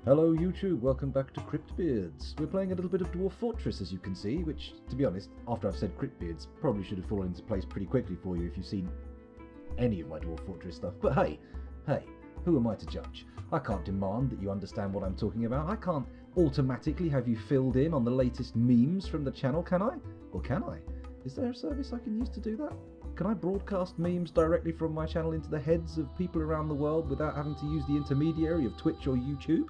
Hello YouTube, welcome back to Cryptbeards. We're playing a little bit of Dwarf Fortress, as you can see, which, to be honest, after I've said Cryptbeards, probably should have fallen into place pretty quickly for you if you've seen any of my Dwarf Fortress stuff. But hey, who am I to judge? I can't demand that you understand what I'm talking about. I can't automatically have you filled in on the latest memes from the channel, can I? Or can I? Is there a service I can use to do that? Can I broadcast memes directly from my channel into the heads of people around the world without having to use the intermediary of Twitch or YouTube?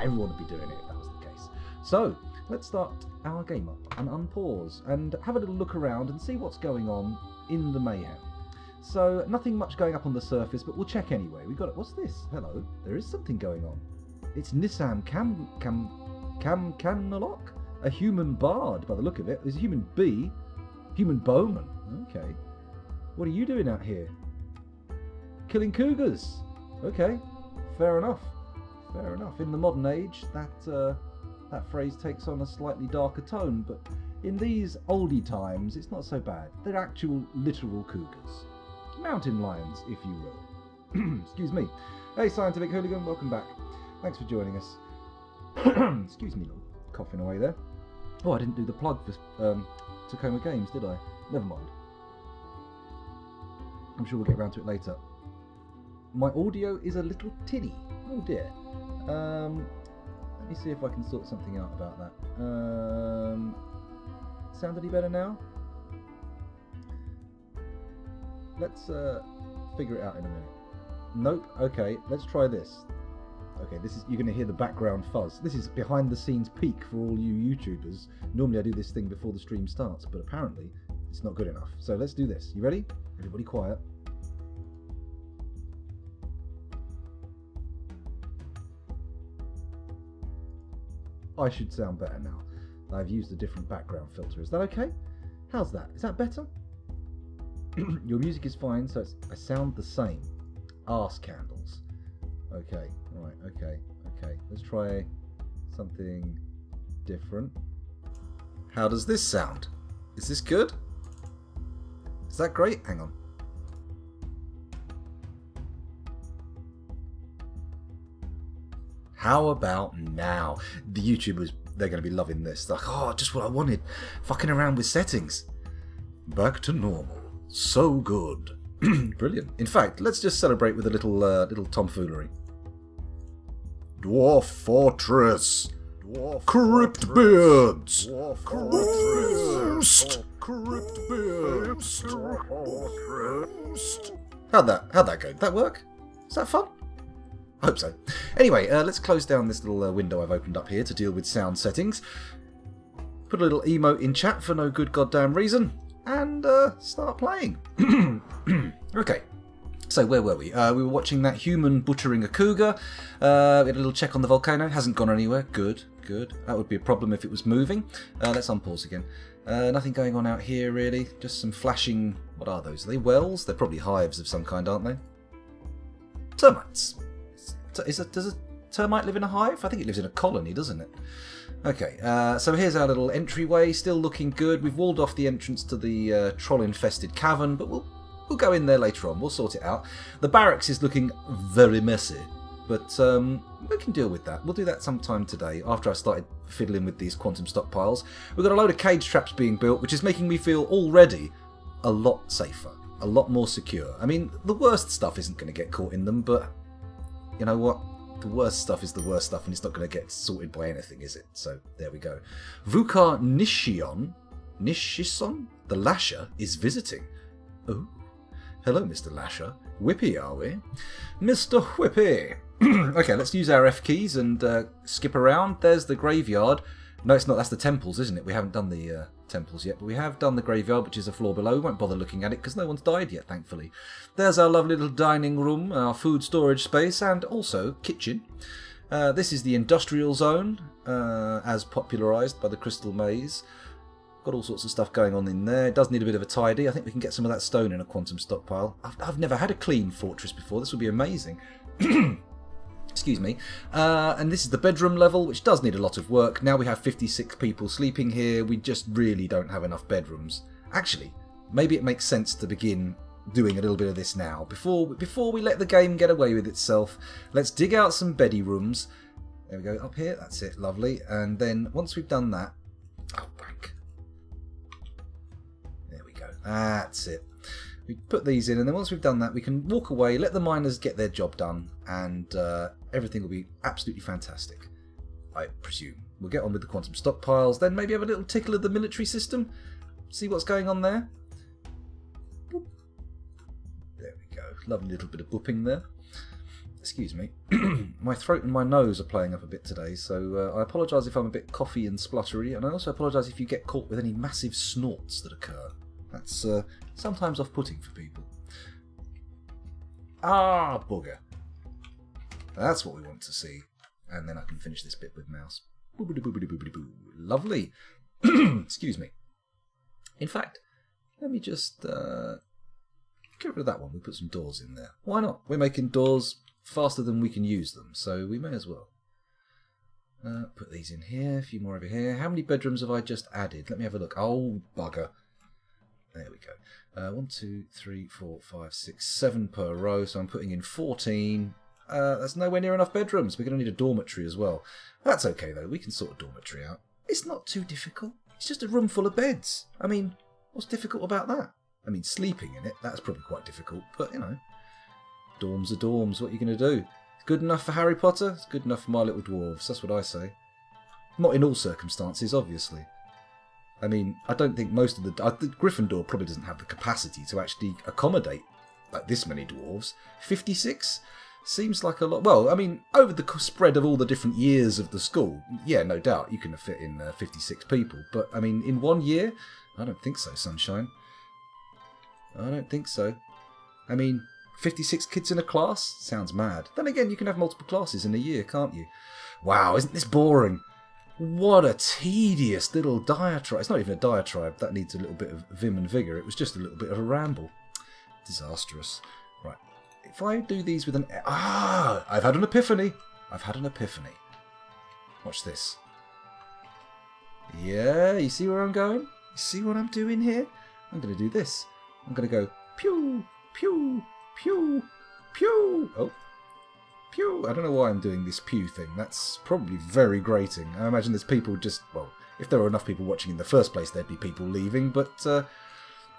Everyone would be doing it if that was the case. So, let's start our game up and unpause and have a little look around and see what's going on in the mayhem. So, nothing much going up on the surface, but we'll check anyway. We've got it. What's this? Hello. There is something going on. It's Nissan Camnolock? A human bard, by the look of it. There's a human bee. Human bowman. Okay. What are you doing out here? Killing cougars. Okay. Fair enough. Fair enough. In the modern age, that phrase takes on a slightly darker tone, but in these oldie times, it's not so bad. They're actual, literal cougars. Mountain lions, if you will. Excuse me. Hey, Scientific Hooligan, welcome back. Thanks for joining us. Excuse me, little coughing away there. Oh, I didn't do the plug for Tacoma Games, did I? Never mind. I'm sure we'll get around to it later. My audio is a little tinny. Oh dear. Let me see if I can sort something out about that. Sound any better now? Let's figure it out in a minute. Nope. Okay, let's try this. Okay, you're going to hear the background fuzz. This is behind the scenes peak for all you YouTubers. Normally I do this thing before the stream starts, but apparently it's not good enough. So let's do this. You ready? Everybody quiet. I should sound better now. I've used a different background filter. Is that okay? How's that? Is that better? Your music is fine, so I sound the same. Arse candles. Okay, right, okay. Let's try something different. How does this sound? Is this good? Is that great? Hang on. How about now? The YouTubers, they're going to be loving this. Like, oh, just what I wanted. Fucking around with settings. Back to normal. So good. Brilliant. In fact, let's just celebrate with a little tomfoolery. Dwarf Fortress. Cryptbeards. Cryptbeards. How'd that go? Did that work? Is that fun? I hope so. Anyway, let's close down this little window I've opened up here to deal with sound settings. Put a little emote in chat for no good goddamn reason. And start playing. Okay. So where were we? We were watching that human butchering a cougar. We had a little check on the volcano. Hasn't gone anywhere. Good. That would be a problem if it was moving. Let's unpause again. Nothing going on out here really. Just some flashing... What are those? Are they wells? They're probably hives of some kind, aren't they? Termites. Does a termite live in a hive? I think it lives in a colony, doesn't it? Okay, so here's our little entryway. Still looking good. We've walled off the entrance to the troll-infested cavern, but we'll go in there later on. We'll sort it out. The barracks is looking very messy, but we can deal with that. We'll do that sometime today after I started fiddling with these quantum stockpiles. We've got a load of cage traps being built, which is making me feel already a lot safer, a lot more secure. I mean, the worst stuff isn't going to get caught in them, but you know what? The worst stuff is the worst stuff, and it's not going to get sorted by anything, is it? So, there we go. Vukar Nishison, the Lasher, is visiting. Oh. Hello, Mr. Lasher. Whippy, are we? Mr. Whippy! Okay, let's use our F keys and skip around. There's the graveyard. No, it's not. That's the temples, isn't it? We haven't done the temples yet, but we have done the graveyard, which is a floor below. We won't bother looking at it because no one's died yet, thankfully. There's our lovely little dining room, our food storage space, and also kitchen. This is the industrial zone, as popularised by the Crystal Maze. Got all sorts of stuff going on in there. It does need a bit of a tidy. I think we can get some of that stone in a quantum stockpile. I've never had a clean fortress before. This will be amazing. Excuse me. And this is the bedroom level, which does need a lot of work. Now we have 56 people sleeping here. We just really don't have enough bedrooms. Actually, maybe it makes sense to begin doing a little bit of this now. Before we let the game get away with itself, let's dig out some beddy rooms. There we go, up here, that's it, lovely. And then once we've done that, oh, bank. There we go, that's it. We put these in, and then once we've done that, we can walk away, let the miners get their job done, and everything will be absolutely fantastic, I presume. We'll get on with the quantum stockpiles, then maybe have a little tickle of the military system, see what's going on there. Boop. There we go, lovely little bit of booping there. Excuse me. My throat and my nose are playing up a bit today, so I apologise if I'm a bit coughy and spluttery, and I also apologise if you get caught with any massive snorts that occur. That's sometimes off-putting for people. Ah, bugger. That's what we want to see. And then I can finish this bit with mouse. Boobity-boobity-boobity-boo. Lovely. Excuse me. In fact, let me just get rid of that one. We'll put some doors in there. Why not? We're making doors faster than we can use them, so we may as well. Put these in here, a few more over here. How many bedrooms have I just added? Let me have a look. Oh, bugger. There we go. 1, 2, 3, 4, 5, 6, 7 per row, so I'm putting in 14. That's nowhere near enough bedrooms. We're going to need a dormitory as well. That's okay, though. We can sort a dormitory out. It's not too difficult. It's just a room full of beds. I mean, what's difficult about that? I mean, sleeping in it, that's probably quite difficult, but, you know, dorms are dorms. What are you going to do? It's good enough for Harry Potter. It's good enough for My Little Dwarves. That's what I say. Not in all circumstances, obviously. I mean, I don't think most of the... I think Gryffindor probably doesn't have the capacity to actually accommodate like this many dwarves. 56 seems like a lot. Well, I mean, over the spread of all the different years of the school, yeah, no doubt, you can fit in 56 people. But, I mean, in 1 year, I don't think so, Sunshine. I don't think so. I mean, 56 kids in a class? Sounds mad. Then again, you can have multiple classes in a year, can't you? Wow, isn't this boring? What a tedious little diatribe. It's not even a diatribe. That needs a little bit of vim and vigour. It was just a little bit of a ramble. Disastrous. Right. If I do these with an... Ah! I've had an epiphany. I've had an epiphany. Watch this. Yeah, you see where I'm going? You see what I'm doing here? I'm going to do this. I'm going to go pew, pew, pew, pew. Oh. Pew. I don't know why I'm doing this pew thing. That's probably very grating. I imagine there's people just... Well, if there were enough people watching in the first place, there'd be people leaving. But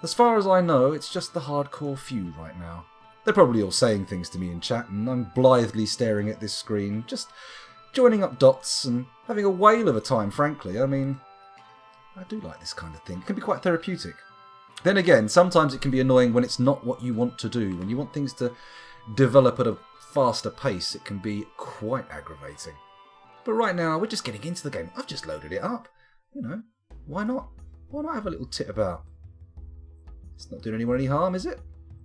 as far as I know, it's just the hardcore few right now. They're probably all saying things to me in chat, and I'm blithely staring at this screen, just joining up dots and having a whale of a time, frankly. I mean, I do like this kind of thing. It can be quite therapeutic. Then again, sometimes it can be annoying when it's not what you want to do. When you want things to develop at a faster pace, it can be quite aggravating. But right now, we're just getting into the game. I've just loaded it up. You know, why not? Why not have a little tit about? It's not doing anyone any harm, is it?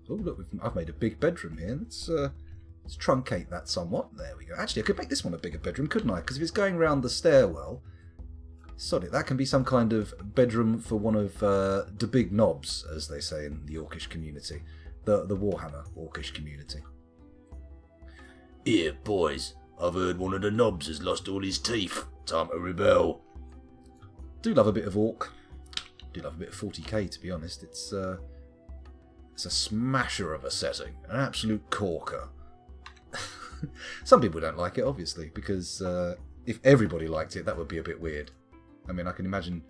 Oh, look, I've made a big bedroom here. Let's truncate that somewhat. There we go. Actually, I could make this one a bigger bedroom, couldn't I? Because if it's going round the stairwell, sod it, that can be some kind of bedroom for one of the big knobs, as they say in the Orcish community. The Warhammer Orcish community. Here, boys, I've heard one of the knobs has lost all his teeth. Time to rebel. Do love a bit of Orc. Do love a bit of 40k, to be honest. It's a smasher of a setting. An absolute corker. Some people don't like it, obviously, because if everybody liked it, that would be a bit weird. I mean, I can imagine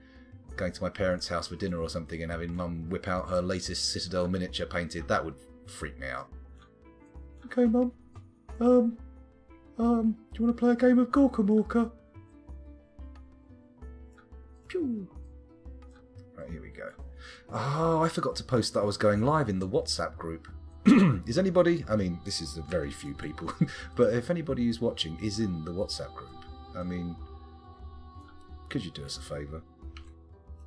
going to my parents' house for dinner or something and having Mum whip out her latest Citadel miniature painted. That would freak me out. Okay, Mum. Do you want to play a game of Gorkamorka? Pew. Right, here we go. Oh, I forgot to post that I was going live in the WhatsApp group. Is anybody, I mean, this is a very few people, but if anybody who's watching is in the WhatsApp group, I mean, could you do us a favour?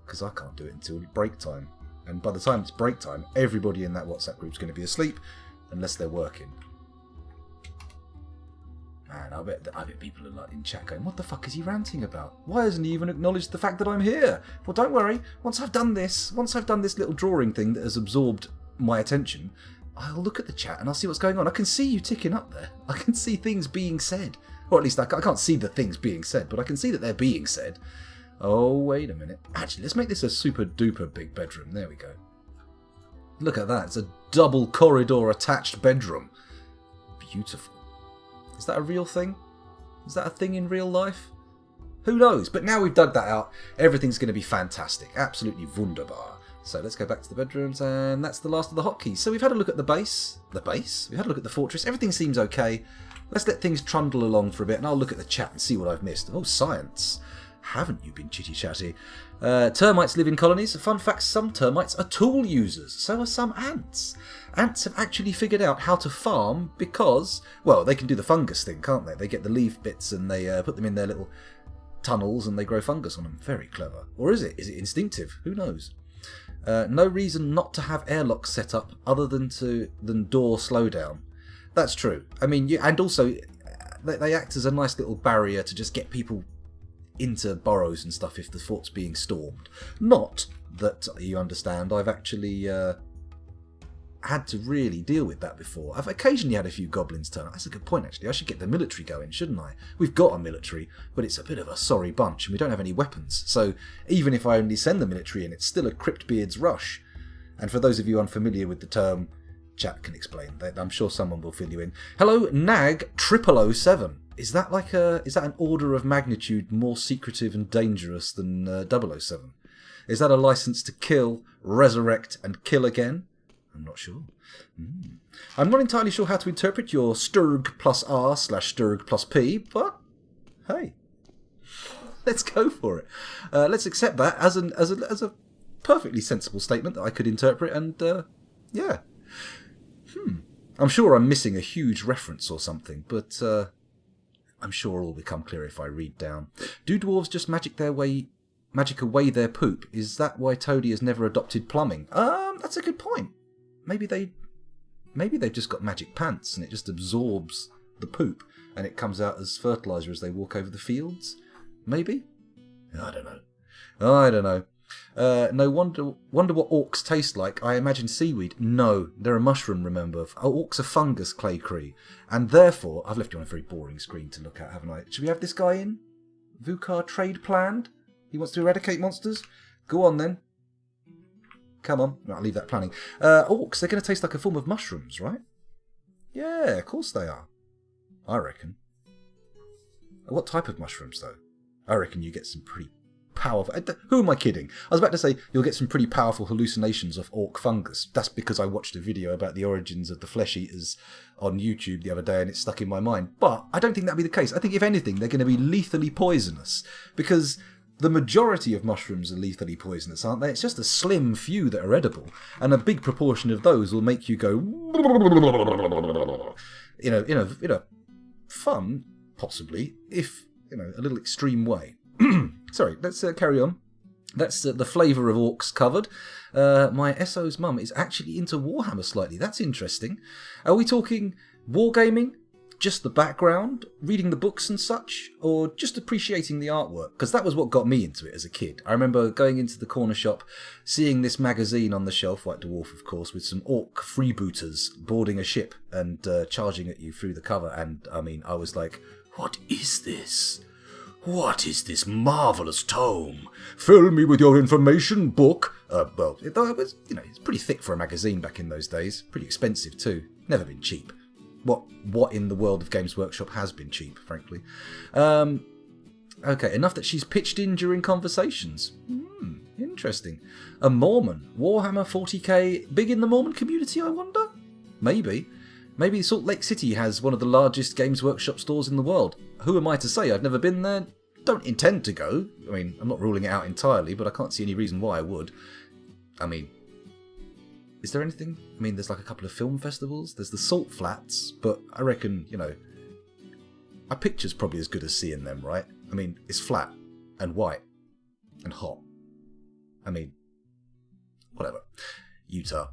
Because I can't do it until break time. And by the time it's break time, everybody in that WhatsApp group is going to be asleep, unless they're working. Man, I bet people are like in chat going, what the fuck is he ranting about? Why hasn't he even acknowledged the fact that I'm here? Well, don't worry. Once I've done this little drawing thing that has absorbed my attention, I'll look at the chat and I'll see what's going on. I can see you ticking up there. I can see things being said. Or at least I can't see the things being said, but I can see that they're being said. Oh, wait a minute. Actually, let's make this a super duper big bedroom. There we go. Look at that. It's a double corridor attached bedroom. Beautiful. Is that a real thing? Is that a thing in real life? Who knows? But now we've dug that out, everything's going to be fantastic. Absolutely wunderbar. So let's go back to the bedrooms, and that's the last of the hotkeys. So we've had a look at the base. The base? We've had a look at the fortress. Everything seems okay. Let's let things trundle along for a bit, and I'll look at the chat and see what I've missed. Oh, science. Haven't you been chitty-chatty? Termites live in colonies. Fun fact, some termites are tool users. So are some ants. Ants have actually figured out how to farm because, well, they can do the fungus thing, can't they? They get the leaf bits and they put them in their little tunnels and they grow fungus on them. Very clever. Or is it? Is it instinctive? Who knows? No reason not to have airlocks set up other than door slowdown. That's true. I mean, and also they act as a nice little barrier to just get people into burrows and stuff if the fort's being stormed. Not that, you understand, I've actually had to really deal with that before. I've occasionally had a few goblins turn up. That's a good point, actually. I should get the military going, shouldn't I? We've got a military, but it's a bit of a sorry bunch, and we don't have any weapons. So even if I only send the military in, it's still a Cryptbeards rush. And for those of you unfamiliar with the term, chat can explain. I'm sure someone will fill you in. Hello, Nag 007. Is that an order of magnitude more secretive and dangerous than 007? Is that a license to kill, resurrect, and kill again? I'm not sure. I'm not entirely sure how to interpret your Sturg plus R / Sturg plus P, but hey, let's go for it. Let's accept that as a perfectly sensible statement that I could interpret, and yeah. I'm sure I'm missing a huge reference or something, but I'm sure it'll become clear if I read down. Do dwarves just magic away their poop? Is that why Toadie has never adopted plumbing? That's a good point. Maybe they've just got magic pants and it just absorbs the poop and it comes out as fertilizer as they walk over the fields. Maybe? I don't know. No wonder what orcs taste like. I imagine seaweed. No, they're a mushroom, remember. Orcs are fungus, Clay Cree. And therefore, I've left you on a very boring screen to look at, haven't I? Should we have this guy in? Vukar trade planned? He wants to eradicate monsters? Go on then. Come on. No, I'll leave that planning. Orcs, they're going to taste like a form of mushrooms, right? Yeah, of course they are. I reckon. What type of mushrooms, though? I reckon you get some pretty powerful... Who am I kidding? I was about to say you'll get some pretty powerful hallucinations of orc fungus. That's because I watched a video about the origins of the flesh eaters on YouTube the other day and it stuck in my mind. But I don't think that'll be the case. I think, if anything, they're going to be lethally poisonous because the majority of mushrooms are lethally poisonous, aren't they? It's just a slim few that are edible, and a big proportion of those will make you go... in a fun, possibly, if, a little extreme way. Sorry, let's carry on. That's the flavour of orcs covered. My SO's mum is actually into Warhammer slightly. That's interesting. Are we talking wargaming, just the background, reading the books and such, or just appreciating the artwork? Because that was what got me into it as a kid. I remember going into the corner shop, seeing this magazine on the shelf, White Dwarf of course, with some orc freebooters boarding a ship and charging at you through the cover. And I mean, I was like, what is this? What is this marvellous tome? Fill me with your information, book. Well, it was, it's pretty thick for a magazine back in those days. Pretty expensive too. Never been cheap. What in the world of Games Workshop has been cheap, frankly? Okay, enough that she's pitched in during conversations. Interesting. A Mormon. Warhammer 40k. Big in the Mormon community, I wonder? Maybe. Maybe Salt Lake City has one of the largest Games Workshop stores in the world. Who am I to say? I've never been there. Don't intend to go. I mean, I'm not ruling it out entirely, but I can't see any reason why I would. I mean, is there anything? I mean, there's like a couple of film festivals. There's the Salt Flats, but I reckon, a picture's probably as good as seeing them, right? I mean, it's flat and white and hot. I mean, whatever. Utah.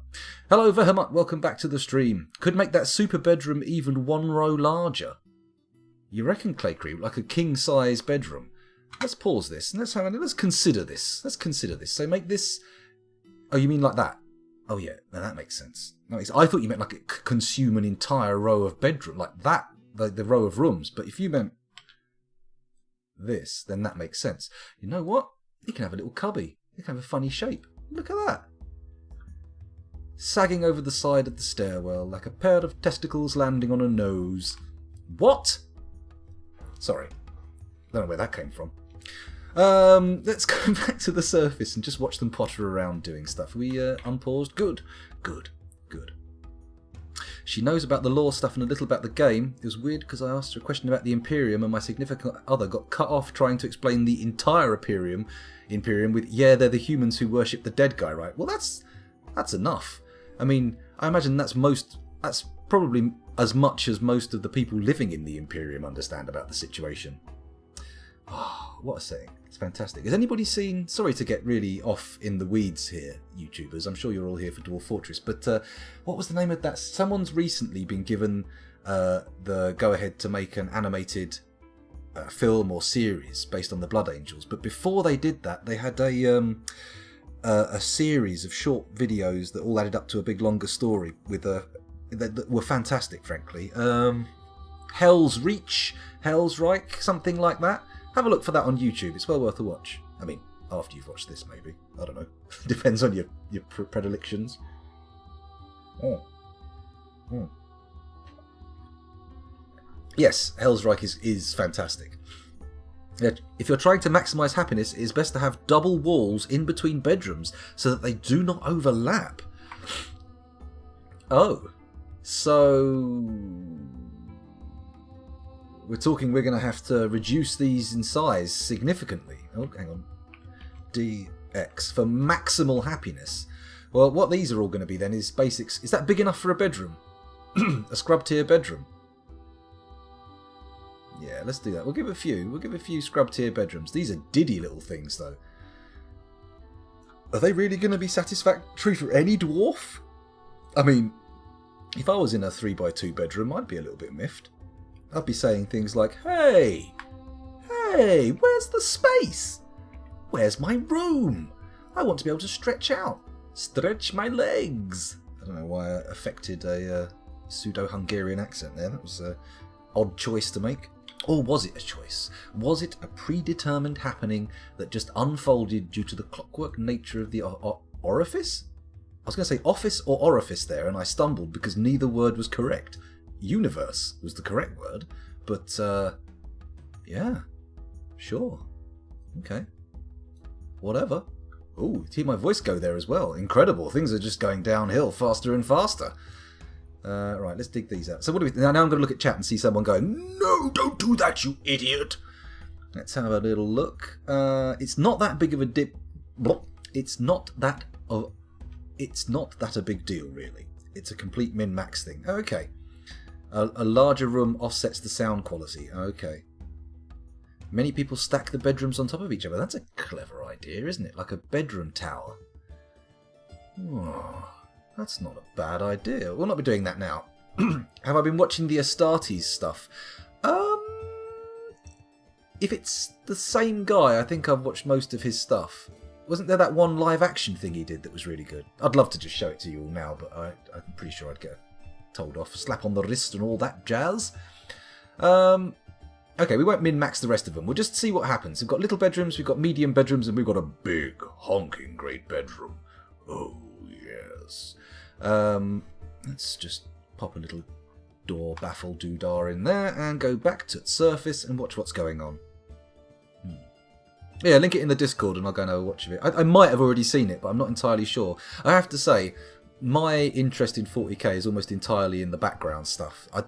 Hello, Vehemuth. Welcome back to the stream. Could make that super bedroom even one row larger. You reckon, Clay Creep, like a king-size bedroom? Let's pause this and let's consider this. So make this... Oh, you mean like that? Oh yeah, now that makes sense. I thought you meant like it could consume an entire row of bedroom, like that, the row of rooms. But if you meant this, then that makes sense. You know what? You can have a little cubby. You can have a funny shape. Look at that. sagging over the side of the stairwell like a pair of testicles landing on a nose. What? Sorry. Don't know where that came from. Let's go back to the surface and just watch them potter around doing stuff. We unpaused? Good. She knows about the lore stuff and a little about the game. It was weird because I asked her a question about the Imperium and my significant other got cut off trying to explain the entire Imperium with, yeah, they're the humans who worship the dead guy, right? Well, that's enough. I mean, I imagine that's probably as much as most of the people living in the Imperium understand about the situation. Oh, what a saying. It's fantastic. Has anybody seen... Sorry to get really off in the weeds here, YouTubers. I'm sure you're all here for Dwarf Fortress. But what was the name of that? Someone's recently been given the go-ahead to make an animated film or series based on the Blood Angels. But before they did that, they had a series of short videos that all added up to a big longer story with that were fantastic, frankly. Hell's Reach, Hell's Reich, something like that. Have a look for that on YouTube. It's well worth a watch. I mean, after you've watched this, maybe. I don't know. Depends on your predilections. Yes, Hell's Reich is fantastic. If you're trying to maximise happiness, it is best to have double walls in between bedrooms so that they do not overlap. Oh. So... we're going to have to reduce these in size significantly. Oh, hang on. DX for maximal happiness. Well, what these are all going to be then is basics. Is that big enough for a bedroom? A scrub tier bedroom? Yeah, let's do that. We'll give a few. We'll give a few scrub tier bedrooms. These are diddy little things, though. Are they really going to be satisfactory for any dwarf? I mean, if I was in a 3x2 bedroom, I'd be a little bit miffed. I'd be saying things like, hey, where's the space? Where's my room? I want to be able to stretch out. Stretch my legs. I don't know why I affected a pseudo-Hungarian accent there. That was an odd choice to make. Or was it a choice? Was it a predetermined happening that just unfolded due to the clockwork nature of the orifice? I was going to say office or orifice there, and I stumbled because neither word was correct. Universe was the correct word, but yeah, sure, okay, whatever. Ooh, hear my voice go there as well. Incredible, things are just going downhill faster and faster. Right, let's dig these out. So what do we... Now I'm going to look at chat and see someone going, no, don't do that, you idiot. Let's have a little look. It's not that big of a dip. It's not that a big deal, really. It's a complete min-max thing. Okay. A larger room offsets the sound quality. Okay. Many people stack the bedrooms on top of each other. That's a clever idea, isn't it? Like a bedroom tower. Oh, that's not a bad idea. We'll not be doing that now. Have I been watching the Astartes stuff? If it's the same guy, I think I've watched most of his stuff. Wasn't there that one live action thing he did that was really good? I'd love to just show it to you all now, but I'm pretty sure I'd get told off, slap on the wrist and all that jazz. Okay, we won't min-max the rest of them. We'll just see what happens. We've got little bedrooms, we've got medium bedrooms, and we've got a big, honking great bedroom. Oh, yes. Let's just pop a little door baffle doodah in there and go back to surface and watch what's going on. Yeah, link it in the Discord and I'll go and have a watch of it. I might have already seen it, but I'm not entirely sure. I have to say, my interest in 40k is almost entirely in the background stuff. I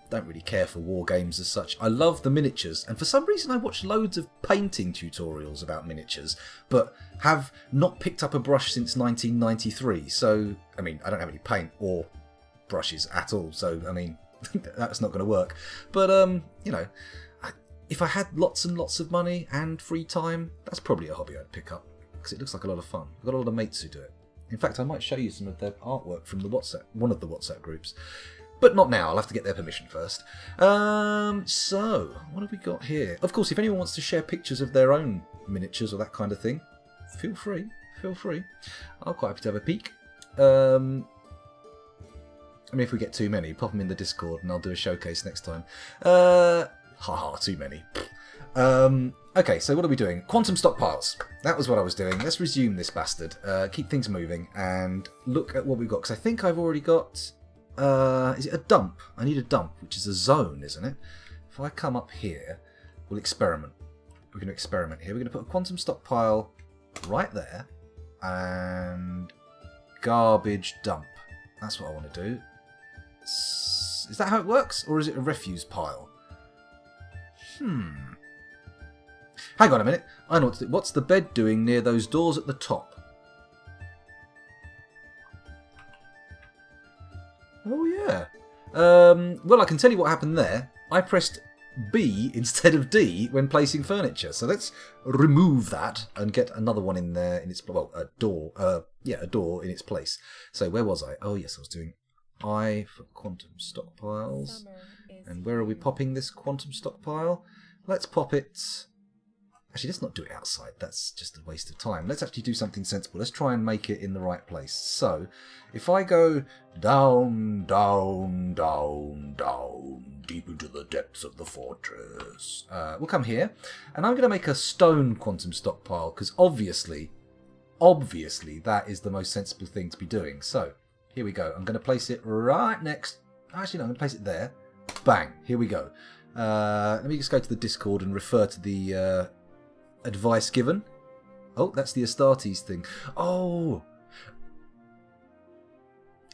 don't really care for war games as such. I love the miniatures, and for some reason I watch loads of painting tutorials about miniatures, but have not picked up a brush since 1993. So, I mean, I don't have any paint or brushes at all, so, I mean, that's not going to work. But, you know, if I had lots and lots of money and free time, that's probably a hobby I'd pick up, because it looks like a lot of fun. I've got a lot of mates who do it. In fact, I might show you some of their artwork from the one of the WhatsApp groups. But not now, I'll have to get their permission first. So, what have we got here? Of course, if anyone wants to share pictures of their own miniatures or that kind of thing, feel free. I'm quite happy to have a peek. I mean, if we get too many, pop them in the Discord and I'll do a showcase next time. Haha, too many. Okay, so what are we doing? Quantum stockpiles. That was what I was doing. Let's resume this bastard. Keep things moving and look at what we've got. Because I think I've already got... is it a dump? I need a dump, which is a zone, isn't it? If I come up here, we'll experiment. We're going to experiment here. We're going to put a quantum stockpile right there. And garbage dump. That's what I want to do. Is that how it works? Or is it a refuse pile? Hang on a minute. I know what to do. What's the bed doing near those doors at the top? Oh, yeah. Well, I can tell you what happened there. I pressed B instead of D when placing furniture. So let's remove that and get another one in there in its... Well, a door. A door in its place. So where was I? Oh, yes, I was doing I for quantum stockpiles. And where are we popping this quantum stockpile? Let's pop it... Actually, let's not do it outside. That's just a waste of time. Let's actually do something sensible. Let's try and make it in the right place. So, if I go down, down, down, down, deep into the depths of the fortress, we'll come here. And I'm going to make a stone quantum stockpile, because obviously, that is the most sensible thing to be doing. So, here we go. I'm going to place it right next... Actually, no, I'm going to place it there. Bang. Here we go. Let me just go to the Discord and refer to the... advice given. Oh, that's the Astartes thing. Oh,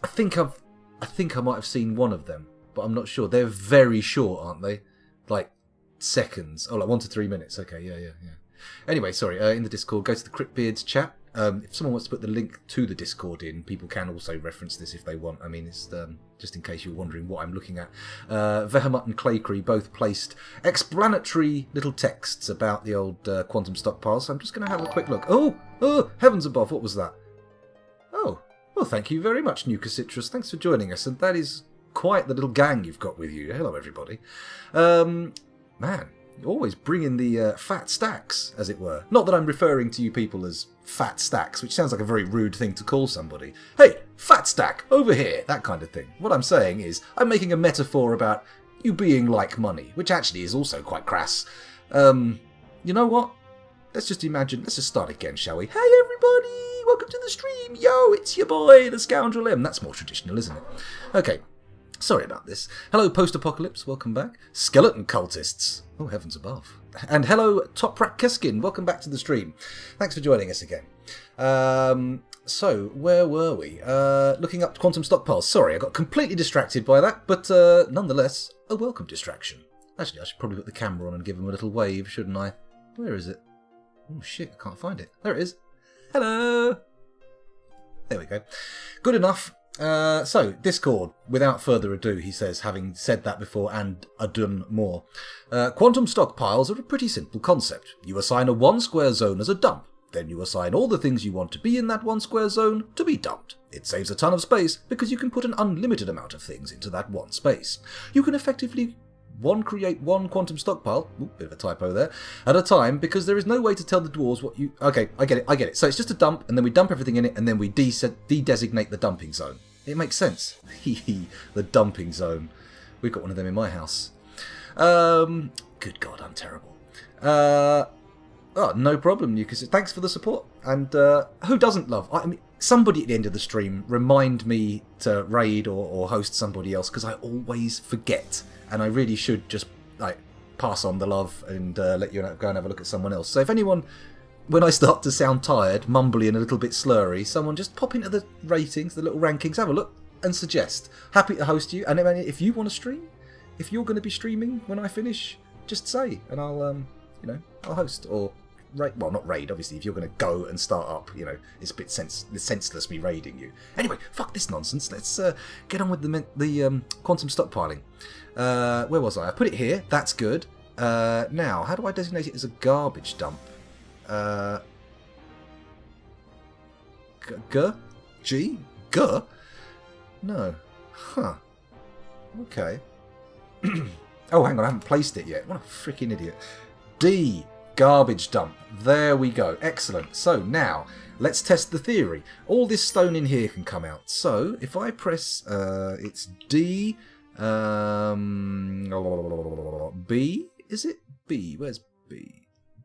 I think I might have seen one of them, but I'm not sure. They're very short, aren't they? Like seconds. Oh, like 1 to 3 minutes. Okay, yeah. Anyway, sorry. In the Discord, go to the Cryptbeards chat. If someone wants to put the link to the Discord in, people can also reference this if they want. I mean, it's just in case you're wondering what I'm looking at. Vehamut and Claycree both placed explanatory little texts about the old quantum stockpile, so I'm just going to have a quick look. Oh, heavens above, what was that? Oh, well, thank you very much, Nuka Citrus. Thanks for joining us, and that is quite the little gang you've got with you. Hello, everybody. Man, always bringing the fat stacks, as it were. Not that I'm referring to you people as fat stacks, which sounds like a very rude thing to call somebody. Hey, fat stack, over here, that kind of thing. What I'm saying is, I'm making a metaphor about you being like money, which actually is also quite crass. You know what? Let's just start again, shall we? Hey everybody, welcome to the stream. Yo, it's your boy, the Scoundrel M. That's more traditional, isn't it? Okay. Sorry about this. Hello, Post-Apocalypse. Welcome back. Skeleton Cultists. Oh, heavens above. And hello, Toprak Keskin. Welcome back to the stream. Thanks for joining us again. So, where were we? Looking up quantum stockpiles. Sorry, I got completely distracted by that, but nonetheless, a welcome distraction. Actually, I should probably put the camera on and give him a little wave, shouldn't I? Where is it? Oh, shit, I can't find it. There it is. Hello. There we go. Good enough. So, Discord, without further ado, he says, having said that before and done more. Quantum stockpiles are a pretty simple concept. You assign a 1 square zone as a dump. Then you assign all the things you want to be in that 1 square zone to be dumped. It saves a ton of space because you can put an unlimited amount of things into that one space. You can effectively create one quantum stockpile, bit of a typo there, at a time, because there is no way to tell the dwarves what you... Okay, I get it. So it's just a dump, and then we dump everything in it, and then we de-designate the dumping zone. It makes sense. The dumping zone. We've got one of them in my house. Good God, I'm terrible. No problem, Nukas. Thanks for the support. And who doesn't love... I mean, somebody at the end of the stream remind me to raid or host somebody else, because I always forget. And I really should just pass on the love and let you go and have a look at someone else. So if anyone... When I start to sound tired, mumbly and a little bit slurry, someone just pop into the ratings, the little rankings, have a look and suggest. Happy to host you. And if you want to stream, if you're going to be streaming when I finish, just say, and I'll host or raid. Well, not raid, obviously. If you're going to go and start up, it's a bit senseless me raiding you. Anyway, fuck this nonsense. Let's get on with the quantum stockpiling. Where was I? I put it here. That's good. Now, how do I designate it as a garbage dump? G? No. Huh. Okay. Oh, hang on, I haven't placed it yet. What a freaking idiot. D. Garbage dump. There we go. Excellent. So now, let's test the theory. All this stone in here can come out. So, if I press, it's D, B, is it? B. Where's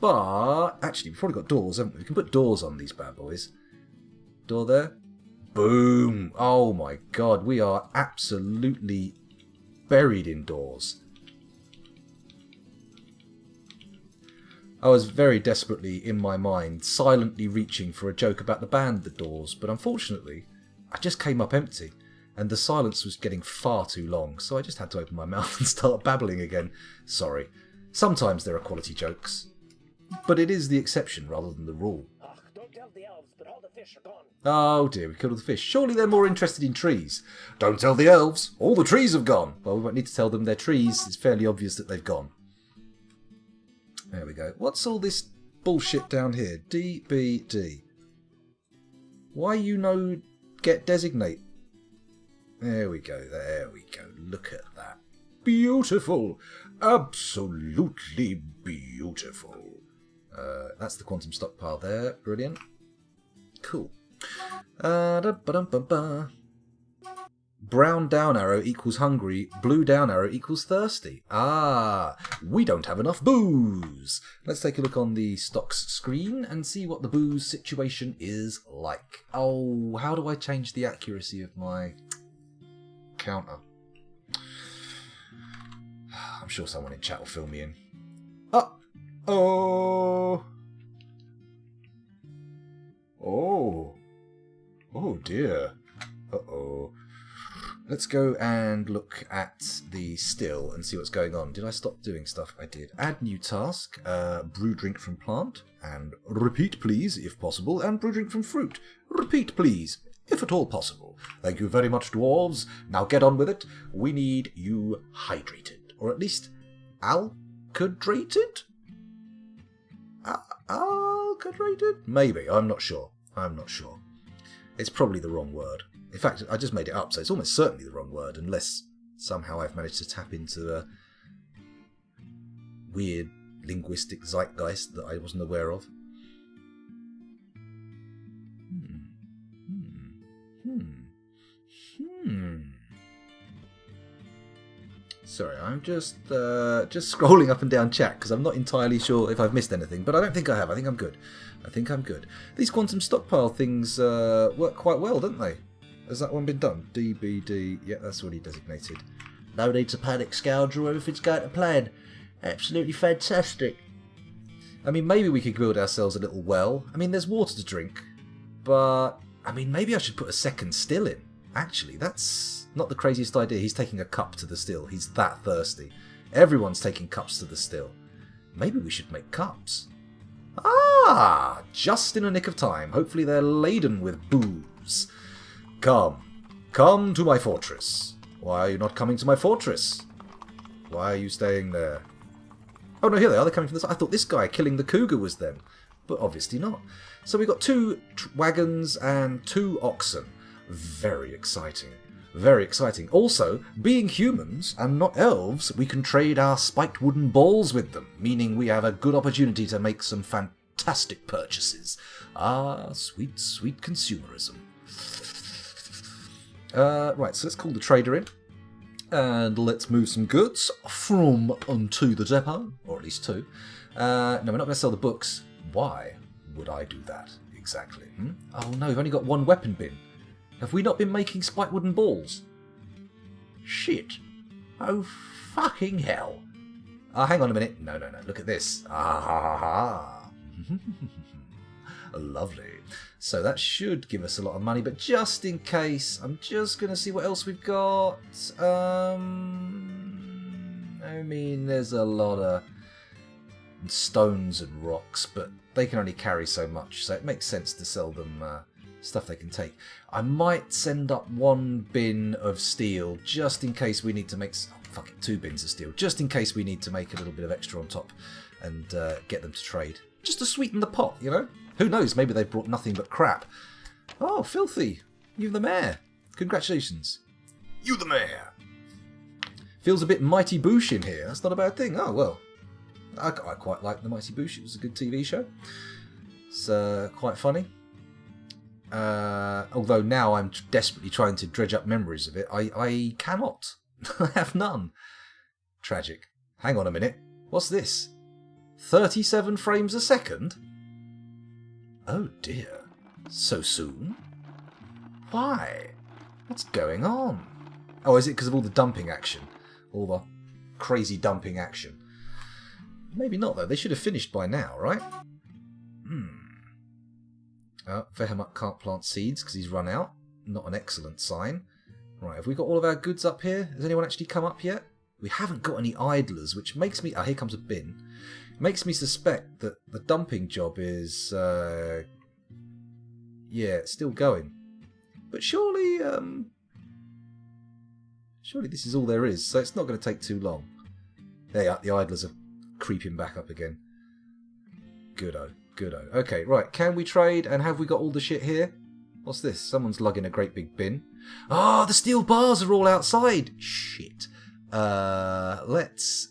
But, actually, we've probably got doors, haven't we? We can put doors on these bad boys. Door there. Boom! Oh my god, we are absolutely buried in doors. I was very desperately, in my mind, silently reaching for a joke about the band The Doors, but unfortunately, I just came up empty, and the silence was getting far too long, so I just had to open my mouth and start babbling again. Sorry. Sometimes there are quality jokes, but it is the exception rather than the rule. Ugh, don't tell the elves, but all the fish are gone. Oh dear, we killed all the fish. Surely they're more interested in trees. Don't tell the elves, all the trees have gone. Well, we won't need to tell them they're trees. It's fairly obvious that they've gone. There we go. What's all this bullshit down here? DBD. Why you no get designate? There we go. There we go. Look at that. Beautiful. Absolutely beautiful. That's the quantum stockpile there. Brilliant. Cool. Brown down arrow equals hungry, blue down arrow equals thirsty. Ah, we don't have enough booze. Let's take a look on the stocks screen and see what the booze situation is like. Oh, how do I change the accuracy of my counter? I'm sure someone in chat will fill me in. Oh. Oh dear. Uh-oh. Let's go and look at the still and see what's going on. Did I stop doing stuff? I did. Add new task. Brew drink from plant. And repeat please, if possible. And brew drink from fruit. Repeat please, if at all possible. Thank you very much, dwarves. Now get on with it. We need you hydrated. Or at least alkydrated? Alkydrated? Maybe. I'm not sure. It's probably the wrong word. In fact, I just made it up, so it's almost certainly the wrong word, unless somehow I've managed to tap into a weird linguistic zeitgeist that I wasn't aware of. Sorry, I'm just scrolling up and down chat because I'm not entirely sure if I've missed anything, but I don't think I have. I think I'm good. These quantum stockpile things work quite well, don't they? Has that one been done? DBD. Yeah, that's already designated. No need to panic, scoundrel. Everything's going to plan. Absolutely fantastic. I mean, maybe we could build ourselves a little well. I mean, there's water to drink, but I mean, maybe I should put a second still in. Actually, that's not the craziest idea. He's taking a cup to the still. He's that thirsty. Everyone's taking cups to the still. Maybe we should make cups. Ah, just in a nick of time. Hopefully they're laden with booze. Come to my fortress. Why are you not coming to my fortress? Why are you staying there? Oh no, here they are. They're coming from this. I thought this guy killing the cougar was them, but obviously not. So we've got 2 wagons and 2 oxen. Very exciting. Very exciting. Also, being humans and not elves, we can trade our spiked wooden balls with them, meaning we have a good opportunity to make some fantastic purchases. Ah, sweet, sweet consumerism. Right, so let's call the trader in. And let's move some goods from onto the depot, or at least 2. No, we're not going to sell the books. Why would I do that, exactly? Oh no, we've only got 1 weapon bin. Have we not been making spiked wooden balls? Shit. Oh, fucking hell. Hang on a minute. No. Look at this. Lovely. So that should give us a lot of money, but just in case, I'm just going to see what else we've got. I mean, there's a lot of stones and rocks, but they can only carry so much, so it makes sense to sell them stuff they can take. I might send up 1 bin of steel just in case we need to make 2 bins of steel, just in case we need to make a little bit of extra on top and get them to trade, just to sweeten the pot, you know. Who knows, maybe they've brought nothing but crap. Oh, filthy, you the mayor. Congratulations, you the mayor. Feels a bit Mighty Boosh in here. That's not a bad thing. Oh well, I quite like the Mighty Boosh. It was a good TV show. It's quite funny. Although now I'm desperately trying to dredge up memories of it. I cannot. I have none. Tragic. Hang on a minute. What's this? 37 frames a second? Oh dear. So soon? Why? What's going on? Oh, is it because of all the dumping action? All the crazy dumping action? Maybe not, though. They should have finished by now, right? Oh, Vehemat can't plant seeds because he's run out. Not an excellent sign. Right, have we got all of our goods up here? Has anyone actually come up yet? We haven't got any idlers, which makes me... Ah, here comes a bin. Makes me suspect that the dumping job is... yeah, it's still going. But surely... surely this is all there is, so it's not going to take too long. There you are, the idlers are creeping back up again. Good-o, good-o. Okay, right, can we trade, and have we got all the shit here? What's this? Someone's lugging a great big bin. Ah, the steel bars are all outside! Shit. Let's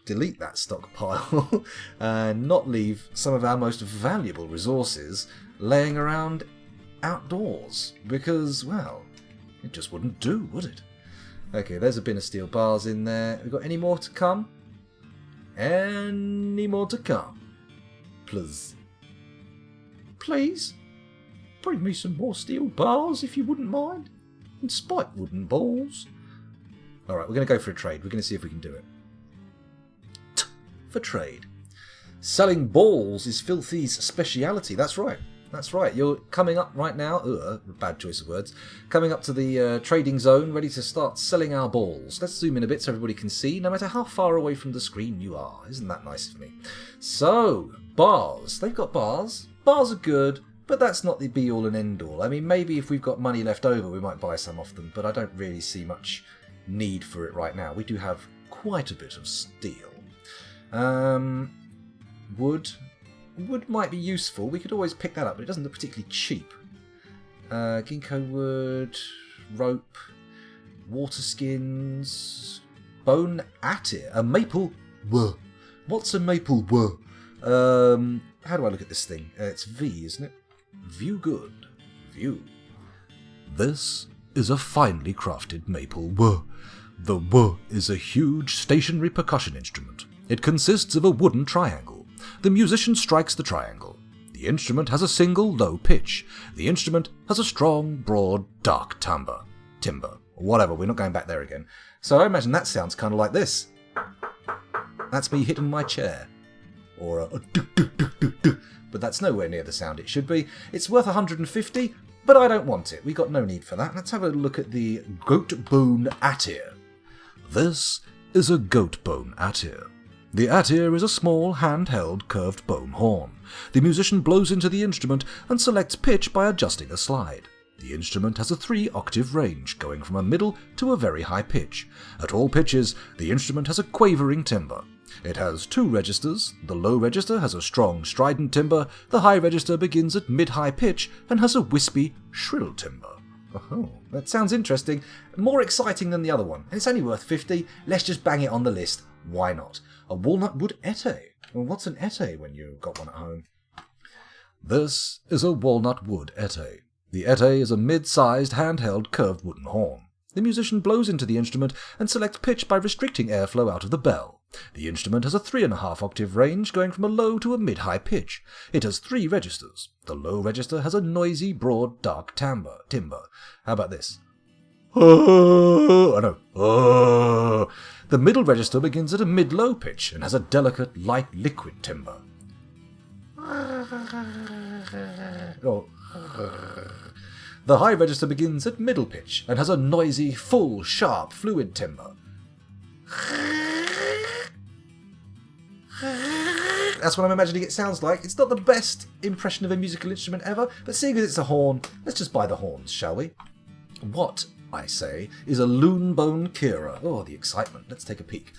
delete that stockpile and not leave some of our most valuable resources laying around outdoors. Because, well, it just wouldn't do, would it? Okay, there's a bin of steel bars in there. We got any more to come? Any more to come? Please. Please? Bring me some more steel bars, if you wouldn't mind. And spike wooden balls. Alright, we're going to go for a trade. We're going to see if we can do it. For trade. Selling balls is Filthy's speciality. That's right. That's right. You're coming up right now. Bad choice of words. Coming up to the trading zone, ready to start selling our balls. Let's zoom in a bit so everybody can see, no matter how far away from the screen you are. Isn't that nice of me? So, bars. They've got bars. Bars are good. But that's not the be-all and end-all. I mean, maybe if we've got money left over, we might buy some off them, but I don't really see much need for it right now. We do have quite a bit of steel. Wood. Wood might be useful. We could always pick that up, but it doesn't look particularly cheap. Ginkgo wood, rope, water skins, bone attir, a maple... Whoa. What's a maple... Whoa. How do I look at this thing? It's V, isn't it? View good. View. This is a finely crafted maple wah. The wah is a huge stationary percussion instrument. It consists of a wooden triangle. The musician strikes the triangle. The instrument has a single low pitch. The instrument has a strong, broad, dark timbre. Whatever, we're not going back there again. So I imagine that sounds kind of like this. That's me hitting my chair. Or a do. But that's nowhere near the sound it should be. It's worth 150, but I don't want it. We got no need for that. Let's have a look at the goat bone attir. This is a goat bone attir. The attir is a small, handheld, curved bone horn. The musician blows into the instrument and selects pitch by adjusting a slide. The instrument has a 3-octave range, going from a middle to a very high pitch. At all pitches, the instrument has a quavering timbre. It has 2 registers. The low register has a strong, strident timbre. The high register begins at mid-high pitch and has a wispy, shrill timbre. Oh, that sounds interesting. More exciting than the other one. And it's only worth 50. Let's just bang it on the list. Why not? A walnut wood ete. Well, what's an ete when you've got one at home? This is a walnut wood ete. The ete is a mid-sized, handheld, curved wooden horn. The musician blows into the instrument and selects pitch by restricting airflow out of the bell. The instrument has a 3.5-octave range, going from a low to a mid-high pitch. It has 3 registers. The low register has a noisy, broad, dark timbre. How about this? Oh, no. The middle register begins at a mid-low pitch and has a delicate, light, liquid timbre. The high register begins at middle pitch and has a noisy, full, sharp, fluid timbre. That's what I'm imagining it sounds like. It's not the best impression of a musical instrument ever, but seeing as it's a horn, let's just buy the horns, shall we? What, I say, is a loon bone kira? Oh, the excitement. Let's take a peek.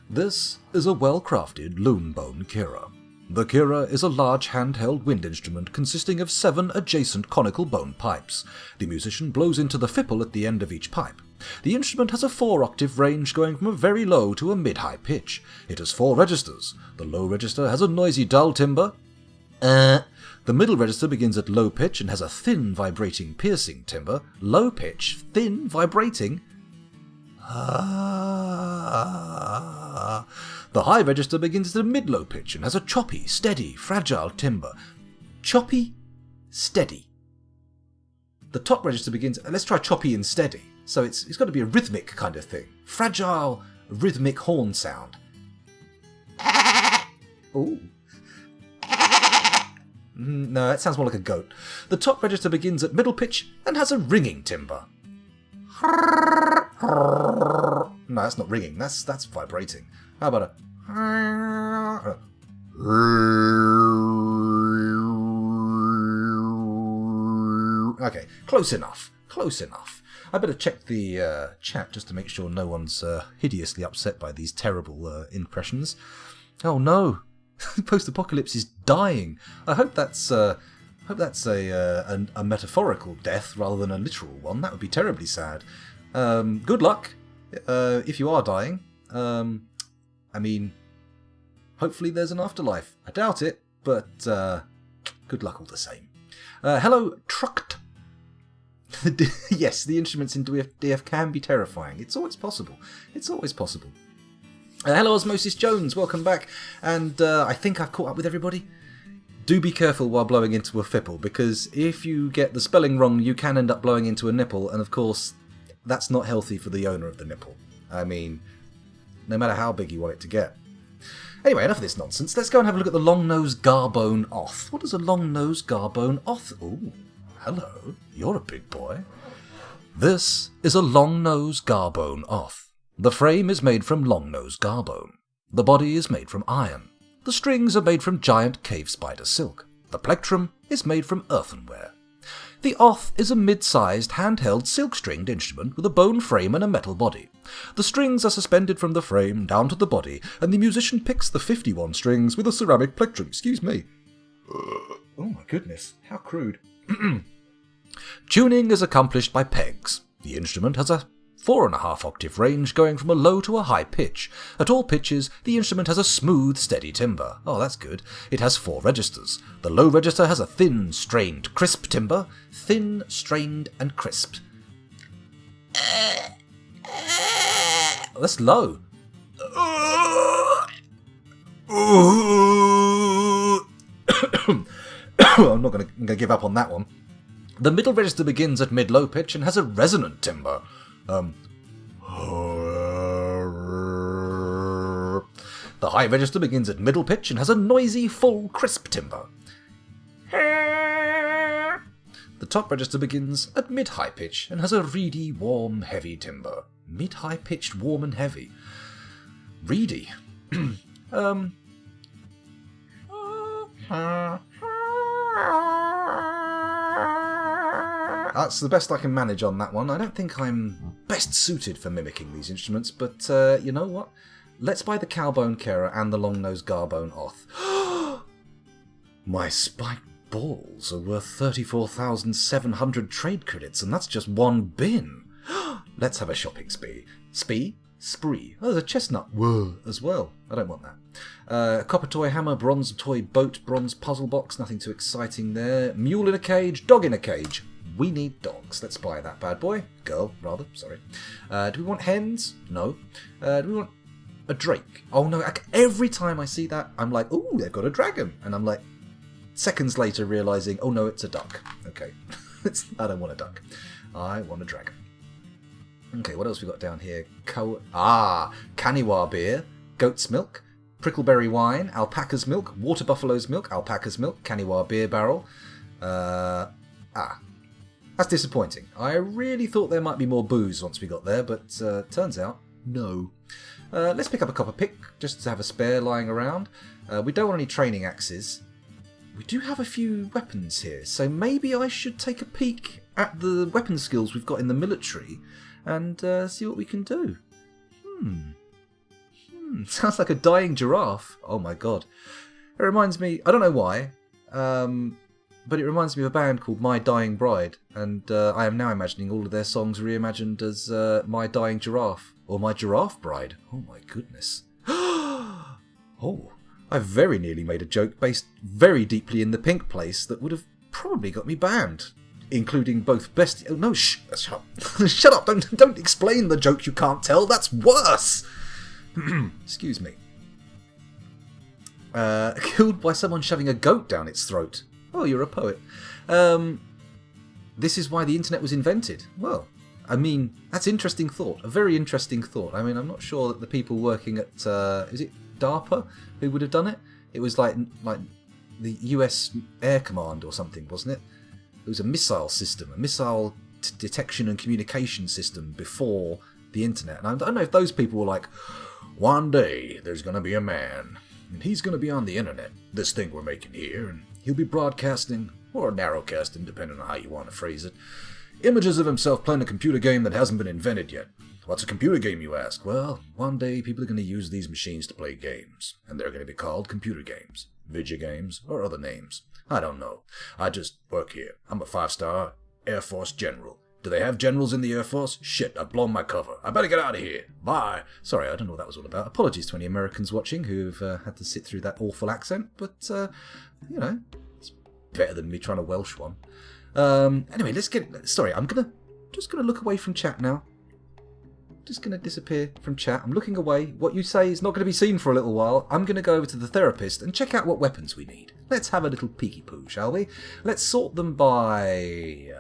This is a well-crafted loon bone kira. The kira is a large handheld wind instrument consisting of 7 adjacent conical bone pipes. The musician blows into the fipple at the end of each pipe. The instrument has a 4-octave range going from a very low to a mid-high pitch. It has 4 registers. The low register has a noisy dull timbre. The middle register begins at low pitch and has a thin, vibrating, piercing timbre. Low pitch, thin, vibrating. The high register begins at a mid-low pitch and has a choppy, steady, fragile timbre. Choppy, steady. The top register begins... Let's try choppy and steady. So it's got to be a rhythmic kind of thing. Fragile, rhythmic horn sound. Ooh. No, that sounds more like a goat. The top register begins at middle pitch and has a ringing timbre. No, that's not ringing. That's vibrating. How about a... Okay, close enough. Close enough. I better check the chat just to make sure no one's hideously upset by these terrible impressions. Oh no, post-apocalypse is dying. I hope that's a metaphorical death rather than a literal one. That would be terribly sad. Good luck if you are dying. I mean, hopefully there's an afterlife. I doubt it, but good luck all the same. Hello, Trucked. Yes, the instruments in DF can be terrifying. It's always possible. It's always possible. Hello, Osmosis Jones. Welcome back. And I think I've caught up with everybody. Do be careful while blowing into a fipple, because if you get the spelling wrong, you can end up blowing into a nipple, and of course, that's not healthy for the owner of the nipple. I mean, no matter how big you want it to get. Anyway, enough of this nonsense. Let's go and have a look at the long-nosed garbone oth. What is a long-nosed garbone oth? Ooh, hello. You're a big boy. This is a long-nosed garbone oth. The frame is made from long-nosed garbone. The body is made from iron. The strings are made from giant cave spider silk. The plectrum is made from earthenware. The oth is a mid-sized, handheld, silk-stringed instrument with a bone frame and a metal body. The strings are suspended from the frame down to the body, and the musician picks the 51 strings with a ceramic plectrum. Excuse me. Oh my goodness, how crude. Tuning is accomplished by pegs. The instrument has a 4.5 octave range going from a low to a high pitch. At all pitches, the instrument has a smooth, steady timbre. Oh, that's good. It has 4 registers. The low register has a thin, strained, crisp timbre. Thin, strained, and crisp. That's low. I'm not going to give up on that one. The middle register begins at mid-low pitch and has a resonant timbre. The high register begins at middle pitch and has a noisy, full, crisp timbre. The top register begins at mid-high pitch and has a reedy, warm, heavy timbre. Mid-high pitched, warm and heavy. Reedy. That's the best I can manage on that one. I don't think I'm best suited for mimicking these instruments, but you know what? Let's buy the cowbone carer and the long-nosed garbone oth. My spiked balls are worth 34,700 trade credits, and that's just one bin. Let's have a shopping spree. Spree. Oh, there's a chestnut as well. I don't want that. Copper toy hammer, bronze toy boat, bronze puzzle box. Nothing too exciting there. Mule in a cage, dog in a cage. We need dogs. Let's buy that bad boy. Girl, rather. Sorry. Do we want hens? No. Do we want a drake? Oh, no. Every time I see that, I'm like, ooh, they've got a dragon. And I'm like, seconds later realising, oh, no, it's a duck. Okay. I don't want a duck. I want a dragon. Okay, what else we got down here? Kaniwa beer, goat's milk, prickleberry wine, alpaca's milk, water buffalo's milk, alpaca's milk, Kaniwa beer barrel. That's disappointing. I really thought there might be more booze once we got there, but turns out, no. Let's pick up a copper pick, just to have a spare lying around. We don't want any training axes. We do have a few weapons here, so maybe I should take a peek at the weapon skills we've got in the military and see what we can do. Sounds like a dying giraffe. Oh my god. It reminds me, I don't know why, but it reminds me of a band called My Dying Bride, and I am now imagining all of their songs reimagined as My Dying Giraffe, or My Giraffe Bride. Oh my goodness. Oh, I very nearly made a joke based very deeply in the pink place that would have probably got me banned, including both best... Oh no, shut up. Shut up, don't explain the joke you can't tell, that's worse! Excuse me. Killed by someone shoving a goat down its throat. Oh, you're a poet. This is why the internet was invented. Well, I mean, that's interesting thought. A very interesting thought. I mean, I'm not sure that the people working at, is it DARPA who would have done it? It was like the US Air Command or something, wasn't it? It was a missile system, a missile detection and communication system before the internet. And I don't know if those people were like, one day there's going to be a man, and he's going to be on the internet, this thing we're making here, and he'll be broadcasting, or narrowcasting, depending on how you want to phrase it, images of himself playing a computer game that hasn't been invented yet. What's a computer game, you ask? Well, one day people are going to use these machines to play games, and they're going to be called computer games, video games, or other names. I don't know. I just work here. I'm a 5-star Air Force general. Do they have generals in the Air Force? Shit, I've blown my cover. I better get out of here. Bye. Sorry, I don't know what that was all about. Apologies to any Americans watching who've had to sit through that awful accent, but, you know, it's better than me trying to Welsh one. Anyway, let's get... Sorry, I'm just gonna look away from chat now. Just gonna disappear from chat. I'm looking away. What you say is not gonna be seen for a little while. I'm gonna go over to the therapist and check out what weapons we need. Let's have a little peeky-poo, shall we? Let's sort them by...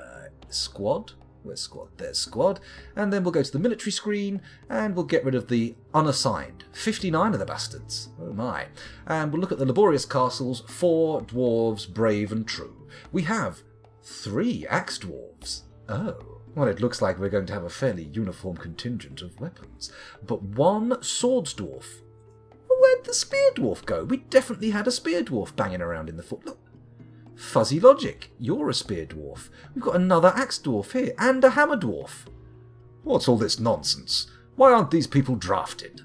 squad? Where's squad? There's squad. And then we'll go to the military screen, and we'll get rid of the unassigned. 59 of the bastards. Oh my. And we'll look at the laborious castles. 4 dwarves, brave and true. We have 3 axe dwarves. Oh. Well, it looks like we're going to have a fairly uniform contingent of weapons. But 1 swords dwarf. Where'd the spear dwarf go? We definitely had a spear dwarf banging around in the foot. Look. Fuzzy logic. You're a spear dwarf. We've got another axe dwarf here, and a hammer dwarf. What's all this nonsense? Why aren't these people drafted?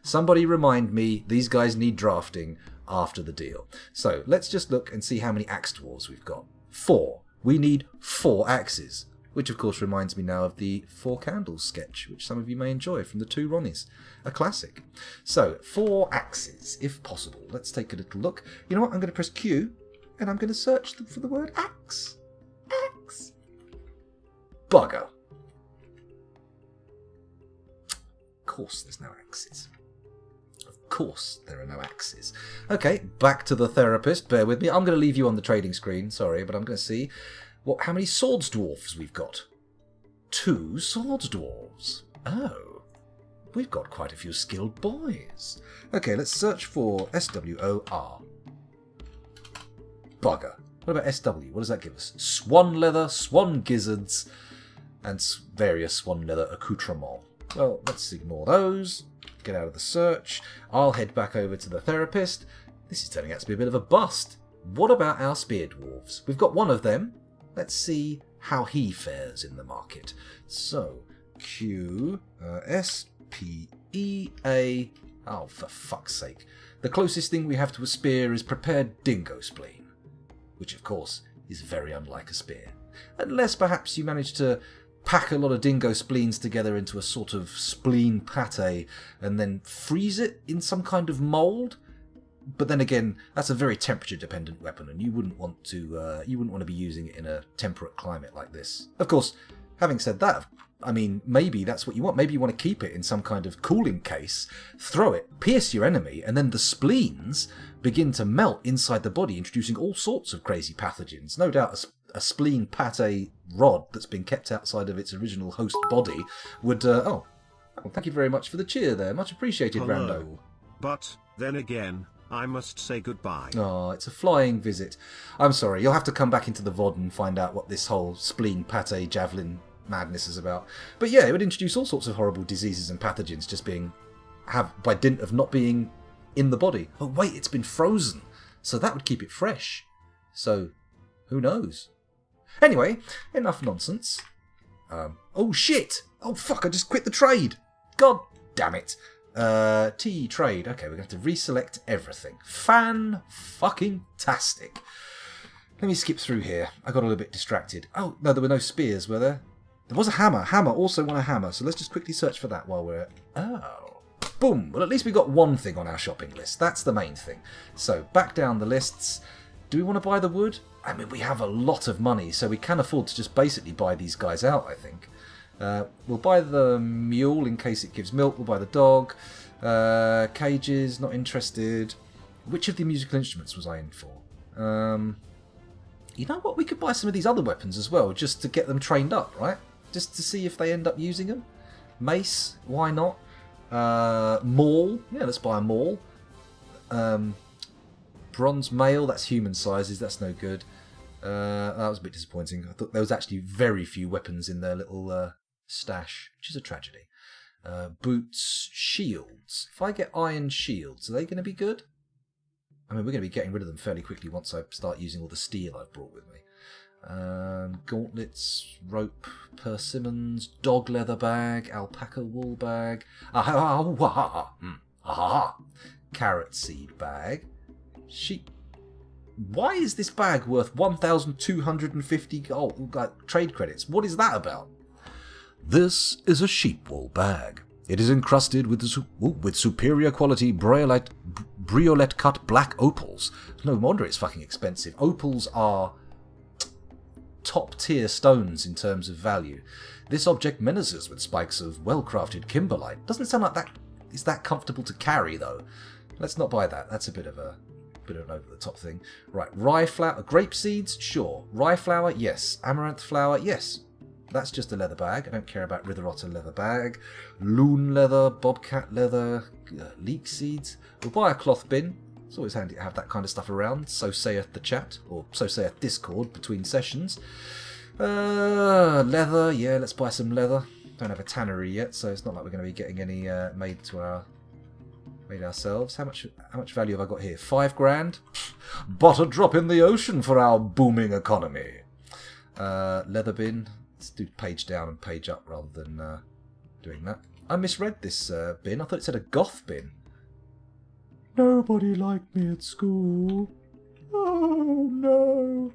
Somebody remind me, these guys need drafting after the deal. So, let's just look and see how many axe dwarves we've got. 4. We need 4 axes. Which of course reminds me now of the 4 candles sketch, which some of you may enjoy from the 2 Ronnies. A classic. So, 4 axes, if possible. Let's take a little look. You know what? I'm going to press Q, and I'm going to search for the word axe. Axe. Bugger. Of course there's no axes. Of course there are no axes. Okay, back to the therapist. Bear with me. I'm going to leave you on the trading screen. Sorry, but I'm going to see... how many swords dwarfs we've got? 2 swords dwarves. Oh. We've got quite a few skilled boys. Okay, let's search for SWOR. Bugger. What about SW? What does that give us? Swan leather, swan gizzards, and various swan leather accoutrements. Well, let's ignore those. Get out of the search. I'll head back over to the therapist. This is turning out to be a bit of a bust. What about our spear dwarves? We've got 1 of them. Let's see how he fares in the market. So, Q, S, P, E, A... Oh, for fuck's sake. The closest thing we have to a spear is prepared dingo spleen. Which, of course, is very unlike a spear. Unless perhaps you manage to pack a lot of dingo spleens together into a sort of spleen pate and then freeze it in some kind of mould. But then again, that's a very temperature-dependent weapon, and you wouldn't want to be using it in a temperate climate like this. Of course, having said that, I mean, maybe that's what you want. Maybe you want to keep it in some kind of cooling case, throw it, pierce your enemy, and then the spleens begin to melt inside the body, introducing all sorts of crazy pathogens. No doubt a spleen pate rod that's been kept outside of its original host body would... oh, well, thank you very much for the cheer there. Much appreciated, Hello. Rando. But, then again... I must say goodbye. Oh, it's a flying visit. I'm sorry, you'll have to come back into the VOD and find out what this whole spleen pate javelin madness is about. But yeah, it would introduce all sorts of horrible diseases and pathogens just by dint of not being in the body. Oh wait, it's been frozen, so that would keep it fresh. So, who knows? Anyway, enough nonsense. Oh shit! Oh fuck, I just quit the trade! God damn it. T trade. Okay, we're going to have to reselect everything. Fan-fucking-tastic. Let me skip through here. I got a little bit distracted. Oh, no, there were no spears, were there? There was a hammer. Hammer, also want a hammer. So let's just quickly search for that while we're... Oh. Boom. Well, at least we got 1 thing on our shopping list. That's the main thing. So, back down the lists. Do we want to buy the wood? I mean, we have a lot of money, so we can afford to just basically buy these guys out, I think. We'll buy the mule in case it gives milk. We'll buy the dog. Cages, not interested. Which of the musical instruments was I in for? You know what? We could buy some of these other weapons as well, just to get them trained up, right? Just to see if they end up using them. Mace, why not? Maul, yeah, let's buy a maul. Bronze mail, that's human sizes, that's no good. That was a bit disappointing. I thought there was actually very few weapons in their little stash, which is a tragedy. Boots, shields. If I get iron shields, are they going to be good? I mean, we're going to be getting rid of them fairly quickly once I start using all the steel I've brought with me. Gauntlets, rope, persimmons, dog leather bag, alpaca wool bag, carrot seed bag, sheep. Why is this bag worth 1,250 gold trade credits? What is that about? This is a sheep wool bag. It is encrusted with superior quality briolette cut black opals. No wonder it's fucking expensive. Opals are top tier stones in terms of value. This object menaces with spikes of well-crafted kimberlite. Doesn't sound like that is that comfortable to carry though. Let's not buy that. That's a bit of an over-the-top thing. Right, rye flour, grape seeds, sure. Rye flour, yes. Amaranth flour, yes. That's just a leather bag. I don't care about Ritherotta leather bag. Loon leather, bobcat leather, leek seeds. We'll buy a cloth bin. It's always handy to have that kind of stuff around. So saith the chat, or so saith Discord between sessions. Leather, yeah, let's buy some leather. Don't have a tannery yet, so it's not like we're going to be getting any made ourselves. How much value have I got here? 5 grand. But a drop in the ocean for our booming economy. Leather bin. Let's do page down and page up rather than doing that. I misread this bin. I thought it said a goth bin. Nobody liked me at school. Oh no.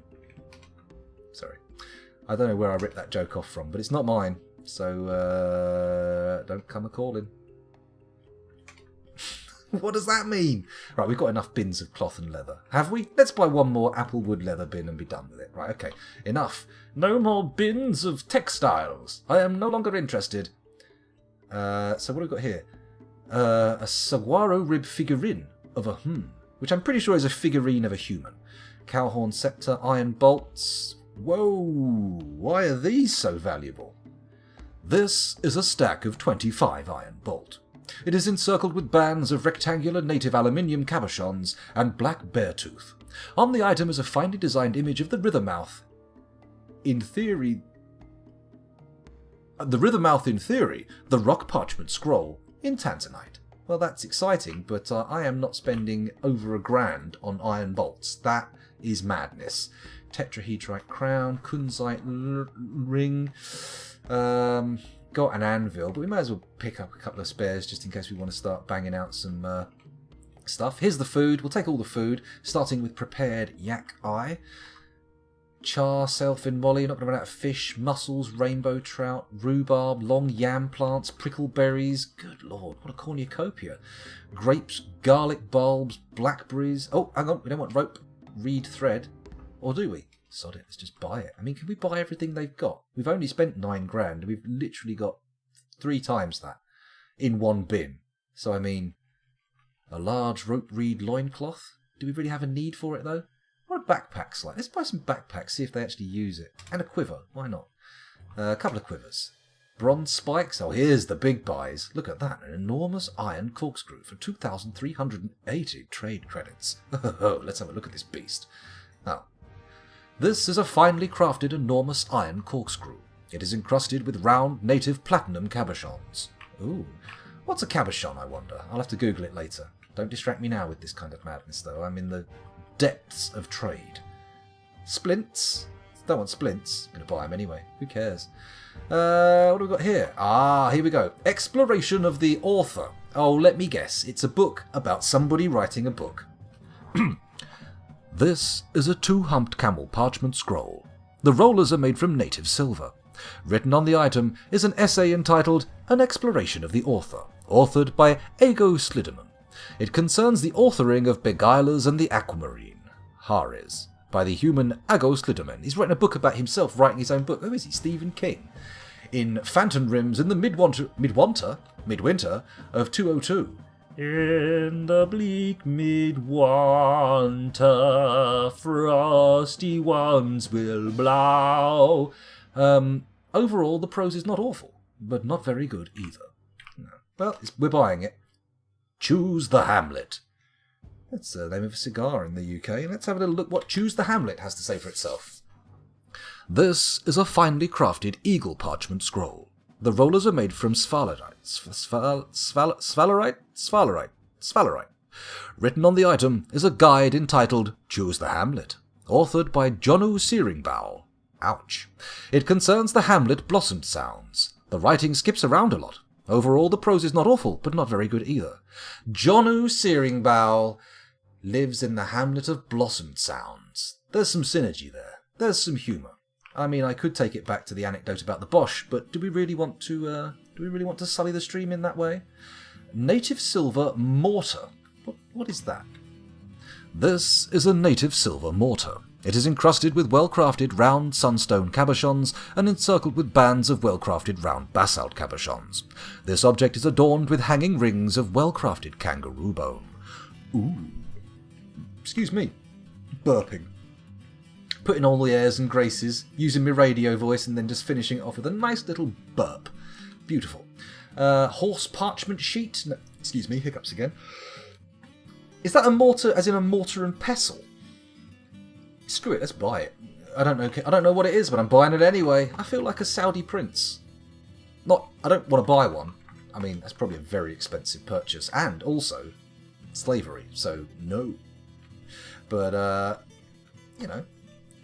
Sorry. I don't know where I ripped that joke off from, but it's not mine. So don't come a-calling. What does that mean? Right, we've got enough bins of cloth and leather. Have we? Let's buy one more applewood leather bin and be done with it. Right, okay. Enough. No more bins of textiles. I am no longer interested. So what have we got here? A saguaro rib figurine of a which I'm pretty sure is a figurine of a human. Cowhorn scepter, iron bolts. Whoa, why are these so valuable? This is a stack of 25 iron bolt. It is encircled with bands of rectangular native aluminium cabochons and black bear tooth. On the item is a finely designed image of the Rivermouth. In theory, the rock parchment scroll in tanzanite. Well, that's exciting, but I am not spending over £1,000 on iron bolts. That is madness. Tetrahedrite crown, kunzite ring. Got an anvil, but we might as well pick up a couple of spares just in case we want to start banging out some stuff. Here's the food. We'll take all the food, starting with prepared yak eye. Char, sailfin molly, not going to run out of fish, mussels, rainbow trout, rhubarb, long yam plants, prickle berries. Good lord, what a cornucopia. Grapes, garlic bulbs, blackberries. Oh, hang on, we don't want rope, reed thread. Or do we? Sod it, let's just buy it. I mean, can we buy everything they've got? We've only spent £9,000. We've literally got 3 times that in one bin. So, I mean, a large rope reed loincloth. Do we really have a need for it, though? What are backpacks like? Let's buy some backpacks, see if they actually use it. And a quiver, why not? A couple of quivers. Bronze spikes. Oh, here's the big buys. Look at that, an enormous iron corkscrew for 2,380 trade credits. Let's have a look at this beast. Now, this is a finely crafted enormous iron corkscrew. It is encrusted with round native platinum cabochons. Ooh, what's a cabochon, I wonder? I'll have to Google it later. Don't distract me now with this kind of madness, though. I'm in the depths of trade. Splints? Don't want splints. I'm going to buy them anyway. Who cares? What have we got here? Ah, here we go. Exploration of the author. Oh, let me guess. It's a book about somebody writing a book. This is a 2-humped camel parchment scroll. The rollers are made from native silver. Written on the item is an essay entitled An Exploration of the Author, authored by Ego Sliderman. It concerns the authoring of Beguilers and the Aquamarine. Hares by the human Agos Slyderman. He's written a book about himself writing his own book. Who is he? Stephen King. In Phantom Rims in the midwinter of 202. In the bleak midwinter, frosty winds will blow. Overall, the prose is not awful, but not very good either. No. Well, we're buying it. Choose the Hamlet. That's the name of a cigar in the UK. Let's have a little look what Choose the Hamlet has to say for itself. This is a finely crafted eagle parchment scroll. The rollers are made from sphalerite. Written on the item is a guide entitled Choose the Hamlet, authored by Jonu Searingbow. Ouch. It concerns the Hamlet blossomed sounds. The writing skips around a lot. Overall, the prose is not awful, but not very good either. Jonu Searingbow lives in the Hamlet of blossomed sounds. There's some synergy there. There's some humour. I mean, I could take it back to the anecdote about the Bosch, but do we really want to sully the stream in that way? Native silver mortar. What is that? This is a native silver mortar. It is encrusted with well-crafted round sunstone cabochons and encircled with bands of well-crafted round basalt cabochons. This object is adorned with hanging rings of well-crafted kangaroo bone. Ooh. Excuse me. Burping. Putting all the airs and graces, using my radio voice, and then just finishing it off with a nice little burp. Beautiful. Horse parchment sheet. No, excuse me, hiccups again. Is that a mortar, as in a mortar and pestle? Screw it, let's buy it. I don't know what it is, but I'm buying it anyway. I feel like a Saudi prince. I don't want to buy one. I mean, that's probably a very expensive purchase, and also slavery, so no. But,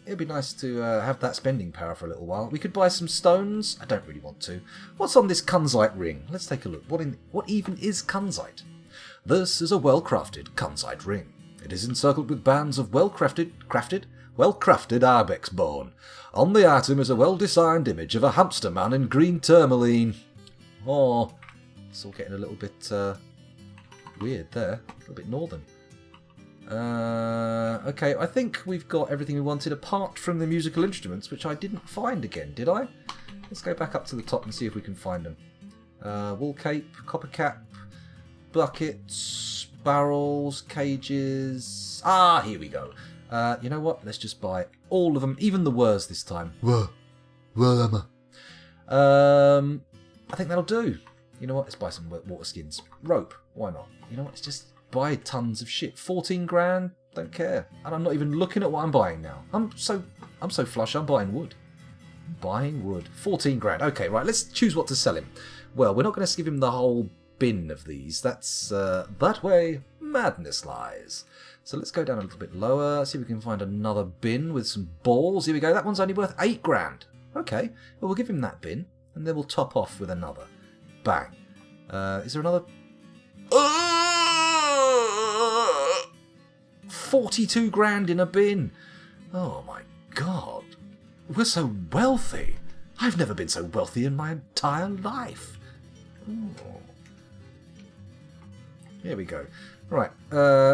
it'd be nice to have that spending power for a little while. We could buy some stones. I don't really want to. What's on this kunzite ring? Let's take a look. What even is kunzite? This is a well-crafted kunzite ring. It is encircled with bands of well-crafted ibex bone. On the item is a well-designed image of a hamster man in green tourmaline. Oh, it's all getting a little bit weird there. A little bit northern. Okay, I think we've got everything we wanted apart from the musical instruments, which I didn't find again, did I? Let's go back up to the top and see if we can find them. Wool cape, copper cap, buckets, barrels, cages. Ah, here we go. You know what? Let's just buy all of them, even the words this time. I think that'll do. You know what? Let's buy some water skins. Rope. Why not? You know what? Let's just buy tons of shit. 14 grand. Don't care. And I'm not even looking at what I'm buying now. I'm so flush. I'm buying wood. 14 grand. Okay, right. Let's choose what to sell him. Well, we're not going to give him the whole bin of these. That's that way madness lies. So let's go down a little bit lower. See if we can find another bin with some balls. Here we go. That one's only worth 8 grand. Okay. Well, we'll give him that bin, and then we'll top off with another. Bang. Is there another? 42 grand in a bin. Oh my god. We're so wealthy. I've never been so wealthy in my entire life. Ooh. Here we go. Right,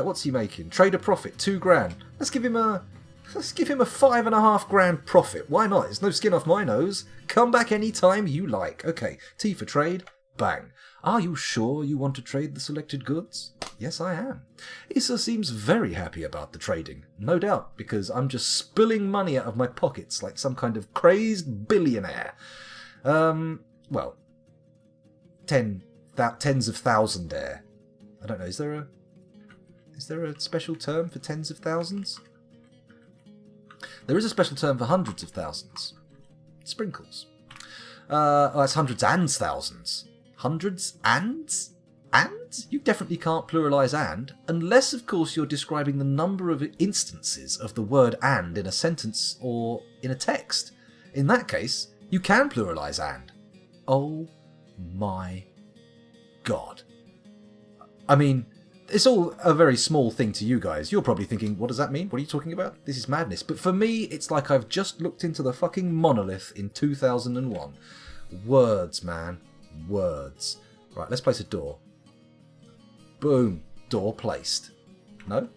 what's he making? Trader profit, 2 grand. Let's give him a 5.5 grand profit. Why not? It's no skin off my nose. Come back any time you like. Okay, T for trade. Bang. Are you sure you want to trade the selected goods? Yes, I am. Issa seems very happy about the trading. No doubt, because I'm just spilling money out of my pockets like some kind of crazed billionaire. Well, tens of thousandaire. I don't know, is there a special term for tens of thousands? There is a special term for hundreds of thousands. Sprinkles. That's hundreds and thousands. Hundreds and? And? You definitely can't pluralise and, unless of course you're describing the number of instances of the word and in a sentence or in a text. In that case, you can pluralise and. Oh my god. I mean, it's all a very small thing to you guys. You're probably thinking, what does that mean? What are you talking about? This is madness. But for me, it's like I've just looked into the fucking monolith in 2001. Words, man. Words. Right, let's place a door. Boom. Door placed. No?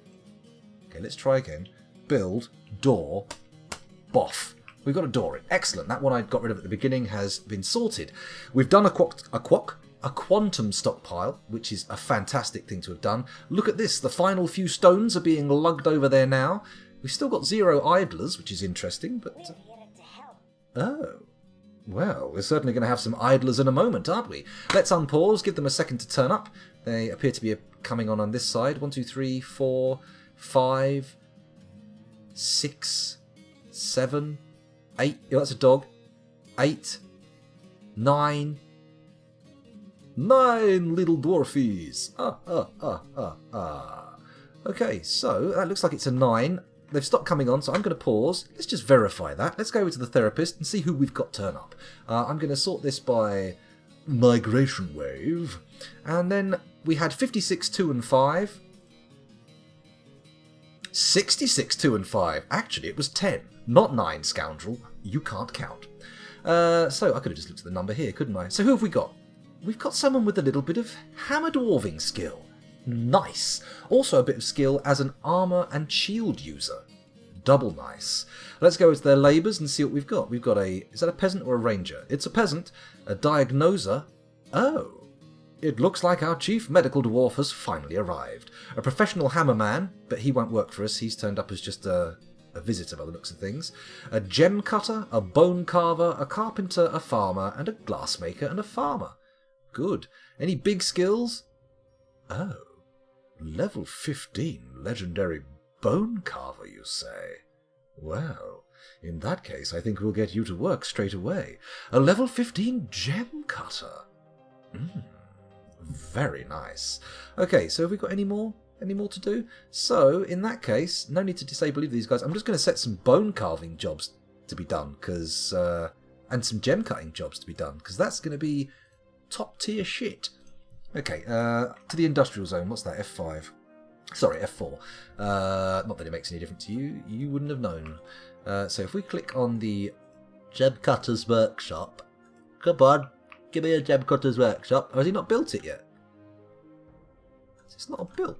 Okay, let's try again. build, door, boff. We've got a door in. Excellent. That one I got rid of at the beginning has been sorted. We've done a quantum stockpile, which is a fantastic thing to have done. Look at this. The final few stones are being lugged over there now. We've still got 0 idlers, which is interesting, but... Oh. Well, we're certainly going to have some idlers in a moment, aren't we? Let's unpause, give them a second to turn up. They appear to be coming on this side. 1, 2, 3, 4, 5, 6, 7, 8. Oh, that's a dog. 8, 9. 9 little dwarfies. Okay, so that looks like it's a 9. They've stopped coming on, so I'm going to pause. Let's just verify that. Let's go over to the therapist and see who we've got turn up. I'm going to sort this by migration wave. And then we had 56, 2 and 5. 66, 2 and 5. Actually, it was 10, not 9, scoundrel. You can't count. So I could have just looked at the number here, couldn't I? So who have we got? We've got someone with a little bit of hammer dwarving skill. Nice. Also a bit of skill as an armour and shield user. Double nice. Let's go into their labours and see what we've got. We've got a... Is that a peasant or a ranger? It's a peasant. A diagnoser. Oh. It looks like our chief medical dwarf has finally arrived. A professional hammerman, but he won't work for us. He's turned up as just a visitor by the looks of things. A gem cutter, a bone carver, a carpenter, a farmer, and a glassmaker and a farmer. Good. Any big skills? Oh. Level 15 legendary bone carver, you say? Well, in that case, I think we'll get you to work straight away. A level 15 gem cutter. Very nice. Okay, so have we got any more? Any more to do? So, in that case, no need to disable either of these guys. I'm just going to set some bone carving jobs to be done, because and some gem cutting jobs to be done, because that's going to be top tier shit. Okay, to the industrial zone. What's that? F5. Sorry, F4. Not that it makes any difference to you. You wouldn't have known. So if we click on the Gem Cutter's Workshop. Come on, give me a Gem Cutter's Workshop. Oh, has he not built it yet? It's not built.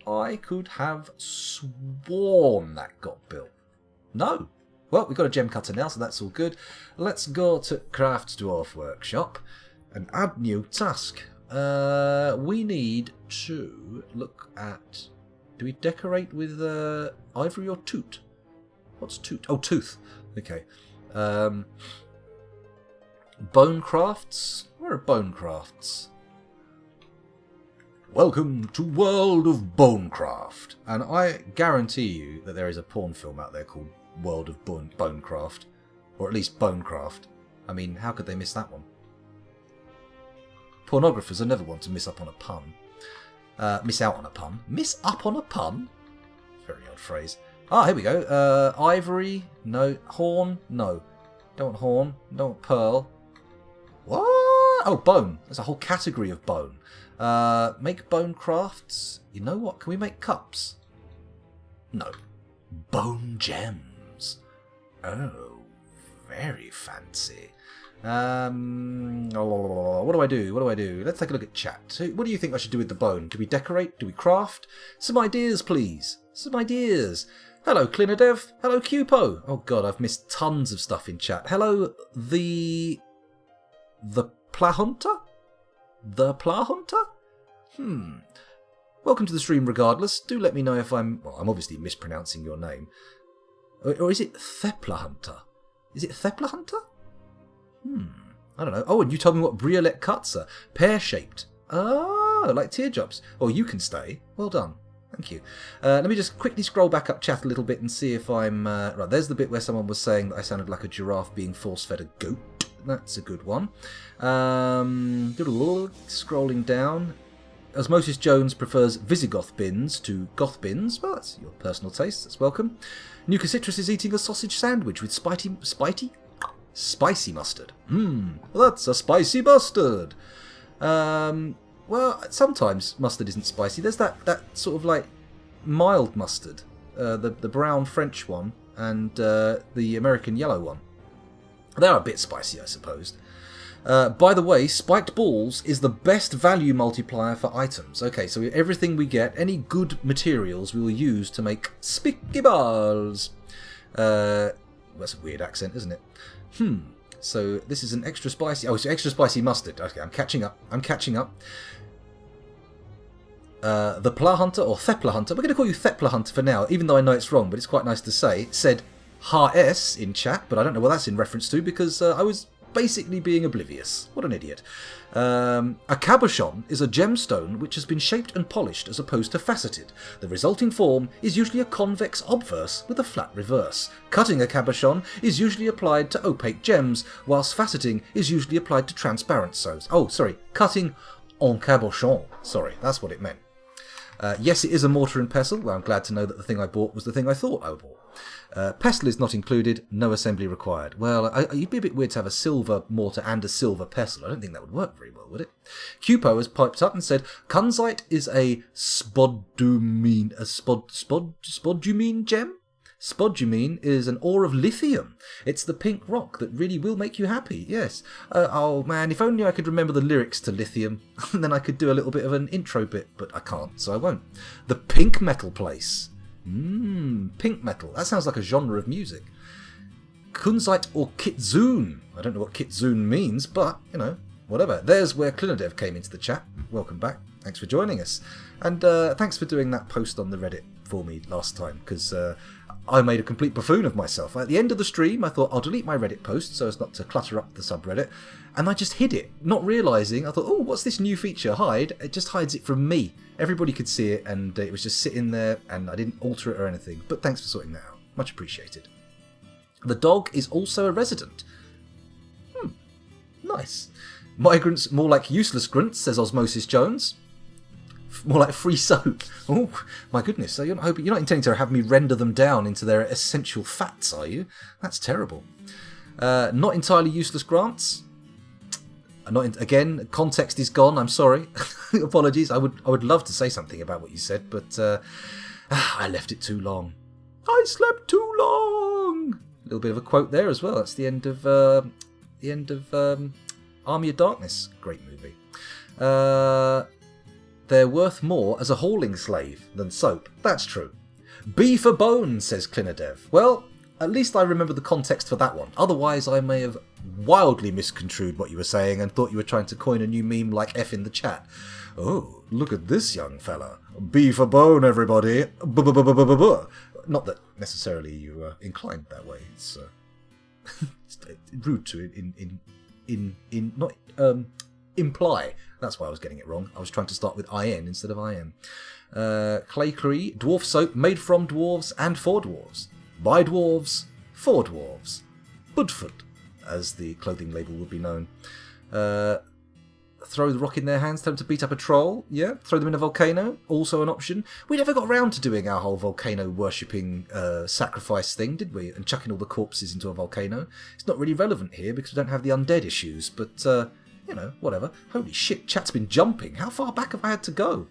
I could have sworn that got built. No. Well, we've got a gem cutter now, so that's all good. Let's go to Craft Dwarf Workshop and add new task. We need to look at... Do we decorate with ivory or toot? What's toot? Oh, tooth. Okay. Bone crafts? Where are bone crafts? Welcome to World of Bonecraft. And I guarantee you that there is a porn film out there called World of Bonecraft. Or at least Bonecraft. I mean, how could they miss that one? Pornographers are never one to miss up on a pun. Miss out on a pun. Miss up on a pun? Very odd phrase. Ah, here we go. Ivory. No. Horn. No. Don't want horn. Don't want pearl. What? Oh, bone. There's a whole category of bone. Make bone crafts. You know what? Can we make cups? No. Bone gems. Oh, very fancy. What do I do? What do I do? Let's take a look at chat. So, what do you think I should do with the bone? Do we decorate? Do we craft? Some ideas, please. Some ideas. Hello, Clinadev. Hello, Cupo. Oh god, I've missed tons of stuff in chat. Hello, the Plahunter? The Plahunter? Welcome to the stream regardless. Do let me know if I'm obviously mispronouncing your name. Or is it Theplahunter? Is it Theplahunter? I don't know. Oh, and you told me what briolette cuts are. Pear-shaped. Oh, like teardrops. Oh, you can stay. Well done. Thank you. Let me just quickly scroll back up chat a little bit and see if I'm... right, there's the bit where someone was saying that I sounded like a giraffe being force-fed a goat. That's a good one. Scrolling down. Osmosis Jones prefers Visigoth bins to Goth bins. Well, that's your personal taste. That's welcome. Nuka Citrus is eating a sausage sandwich with spicy mustard. That's a spicy mustard. Well, sometimes mustard isn't spicy. There's that sort of like mild mustard, the brown French one and the American yellow one. They are a bit spicy, I suppose. By the way, spiked balls is the best value multiplier for items. Okay, so everything we get, any good materials, we will use to make spiky balls. That's a weird accent, isn't it? So this is an extra spicy... Oh, it's extra spicy mustard. Okay, I'm catching up. The Pla Hunter, or Thepla Hunter, we're going to call you Thepla Hunter for now, even though I know it's wrong, but it's quite nice to say, said Ha-S in chat, but I don't know what that's in reference to, because I was basically being oblivious. What an idiot. A cabochon is a gemstone which has been shaped and polished as opposed to faceted. The resulting form is usually a convex obverse with a flat reverse. Cutting a cabochon is usually applied to opaque gems, whilst faceting is usually applied to transparent stones. Oh, sorry, cutting en cabochon. Sorry, that's what it meant. Yes, it is a mortar and pestle. Well, I'm glad to know that the thing I bought was the thing I thought I bought. Pestle is not included, no assembly required. Well, it'd be a bit weird to have a silver mortar and a silver pestle. I don't think that would work very well, would it? Cupo has piped up and said, Kunzite is a spodumene gem? Spodumene is an ore of lithium. It's the pink rock that really will make you happy, yes. Oh man, if only I could remember the lyrics to Lithium, then I could do a little bit of an intro bit, but I can't, so I won't. The pink metal place. Pink metal. That sounds like a genre of music. Kunzite or Kitsune. I don't know what Kitsune means, but, you know, whatever. There's where Clinadev came into the chat. Welcome back. Thanks for joining us. And thanks for doing that post on the Reddit for me last time, because I made a complete buffoon of myself. At the end of the stream, I thought I'll delete my Reddit post so as not to clutter up the subreddit, and I just hid it, not realising. I thought, oh, what's this new feature? Hide. It just hides it from me. Everybody could see it, and it was just sitting there, and I didn't alter it or anything. But thanks for sorting that out. Much appreciated. The dog is also a resident. Nice. Migrants more like useless grunts, says Osmosis Jones. More like free soap. Oh, my goodness. So you're not intending to have me render them down into their essential fats, are you? That's terrible. Not entirely useless grants. Again, context is gone. I'm sorry. Apologies. I would love to say something about what you said, but I left it too long. I slept too long. A little bit of a quote there as well. That's the end of Army of Darkness. Great movie. They're worth more as a hauling slave than soap. That's true. B for bone, says Clinadev. Well, at least I remember the context for that one. Otherwise, I may have wildly misconstrued what you were saying and thought you were trying to coin a new meme like F in the chat. Oh, look at this young fella. B for bone, everybody. Not that necessarily you were inclined that way. It's rude to imply. That's why I was getting it wrong. I was trying to start with IN instead of IM. Clay Cree, dwarf soap made from dwarves and for dwarves. By dwarves, for dwarves. Budfoot, as the clothing label would be known. Throw the rock in their hands, tell them to beat up a troll. Yeah, throw them in a volcano, also an option. We never got around to doing our whole volcano worshipping sacrifice thing, did we? And chucking all the corpses into a volcano. It's not really relevant here because we don't have the undead issues, but... you know, whatever. Holy shit, chat's been jumping. How far back have I had to go?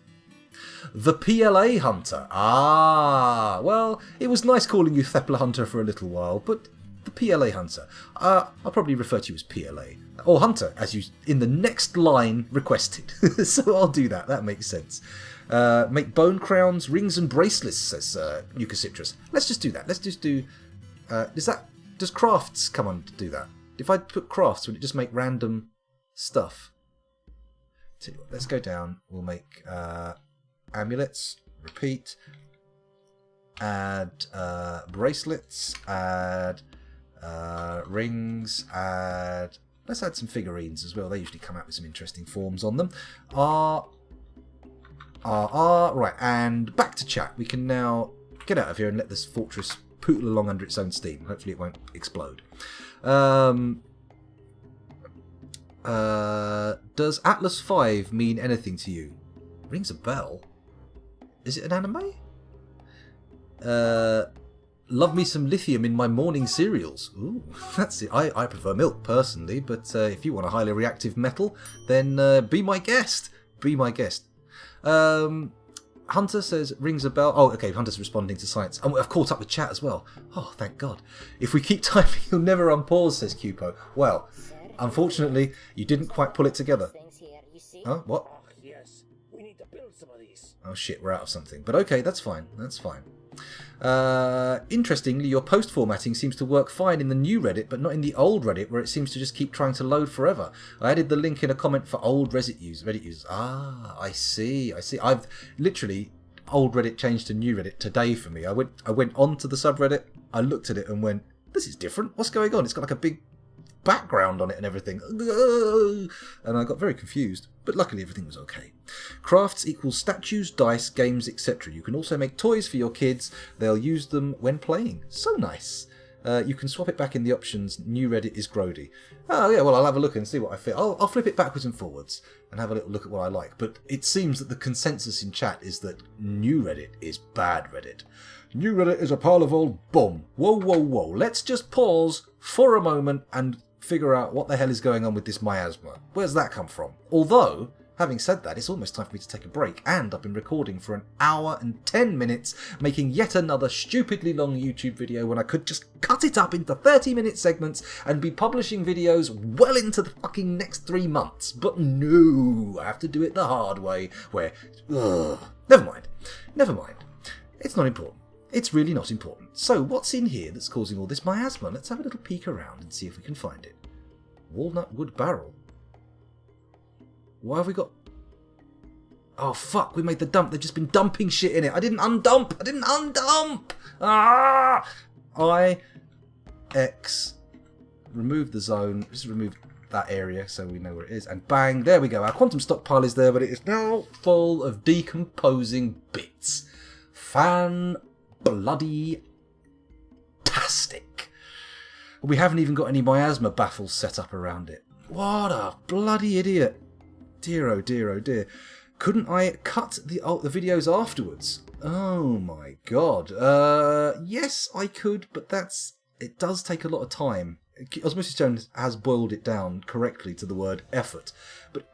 The PLA Hunter. Ah, well, it was nice calling you Thepla Hunter for a little while, but the PLA Hunter. I'll probably refer to you as PLA. Or Hunter, as you in the next line requested. So I'll do that. That makes sense. Make bone crowns, rings and bracelets, says Nuka Citrus. Let's just do that. Let's just do... Does crafts come on to do that? If I put crafts, would it just make random... stuff? Tell you what, let's go down. We'll make amulets, repeat, add bracelets, add rings, let's add some figurines as well. They usually come out with some interesting forms on them. Right, and back to chat. We can now get out of here and let this fortress pootle along under its own steam. Hopefully it won't explode. Does Atlas 5 mean anything to you? Rings a bell. Is it an anime? Love me some lithium in my morning cereals. Ooh, that's it. I prefer milk personally, but if you want a highly reactive metal, then be my guest. Be my guest. Hunter says, rings a bell. Oh, okay, Hunter's responding to science. And I've caught up with chat as well. Oh, thank God. If we keep typing, you'll never unpause, says Cupo. Well, Unfortunately, you didn't quite pull it together. Things here, you see? Huh? What? Oh, yes. We need to build some of these. Oh shit, we're out of something. But okay, that's fine. That's fine. Interestingly, your post formatting seems to work fine in the new Reddit, but not in the old Reddit, where it seems to just keep trying to load forever. I added the link in a comment for old Reddit users. Ah, I see. I've literally old Reddit changed to new Reddit today for me. I went onto the subreddit, I looked at it and went, this is different. What's going on? It's got like a big background on it and everything. And I got very confused, but luckily everything was okay. Crafts equals statues, dice, games, etc. You can also make toys for your kids. They'll use them when playing. So nice. You can swap it back in the options. New Reddit is grody. Oh yeah, well I'll have a look and see what I fit. I'll flip it backwards and forwards and have a little look at what I like. But it seems that the consensus in chat is that new Reddit is bad Reddit. New Reddit is a pile of old bum. Whoa, whoa, whoa. Let's just pause for a moment and figure out what the hell is going on with this miasma. Where's that come from? Although, having said that, it's almost time for me to take a break, and I've been recording for 1 hour and 10 minutes, making yet another stupidly long YouTube video when I could just cut it up into 30-minute segments and be publishing videos well into the fucking next 3 months. But no, I have to do it the hard way, where, never mind. It's not important. It's really not important. So, what's in here that's causing all this miasma? Let's have a little peek around and see if we can find it. Walnut wood barrel. Why have we got... Oh, fuck, we made the dump. They've just been dumping shit in it. I didn't undump! Ah! X. Remove the zone. Just remove that area so we know where it is. And bang, there we go. Our quantum stockpile is there, but it is now full of decomposing bits. Bloody tastic. We haven't even got any miasma baffles set up around it. What a bloody idiot. Dear oh dear oh dear. Couldn't I cut the videos afterwards? Oh my god. Yes I could, but it does take a lot of time. Osmosis Jones has boiled it down correctly to the word effort. But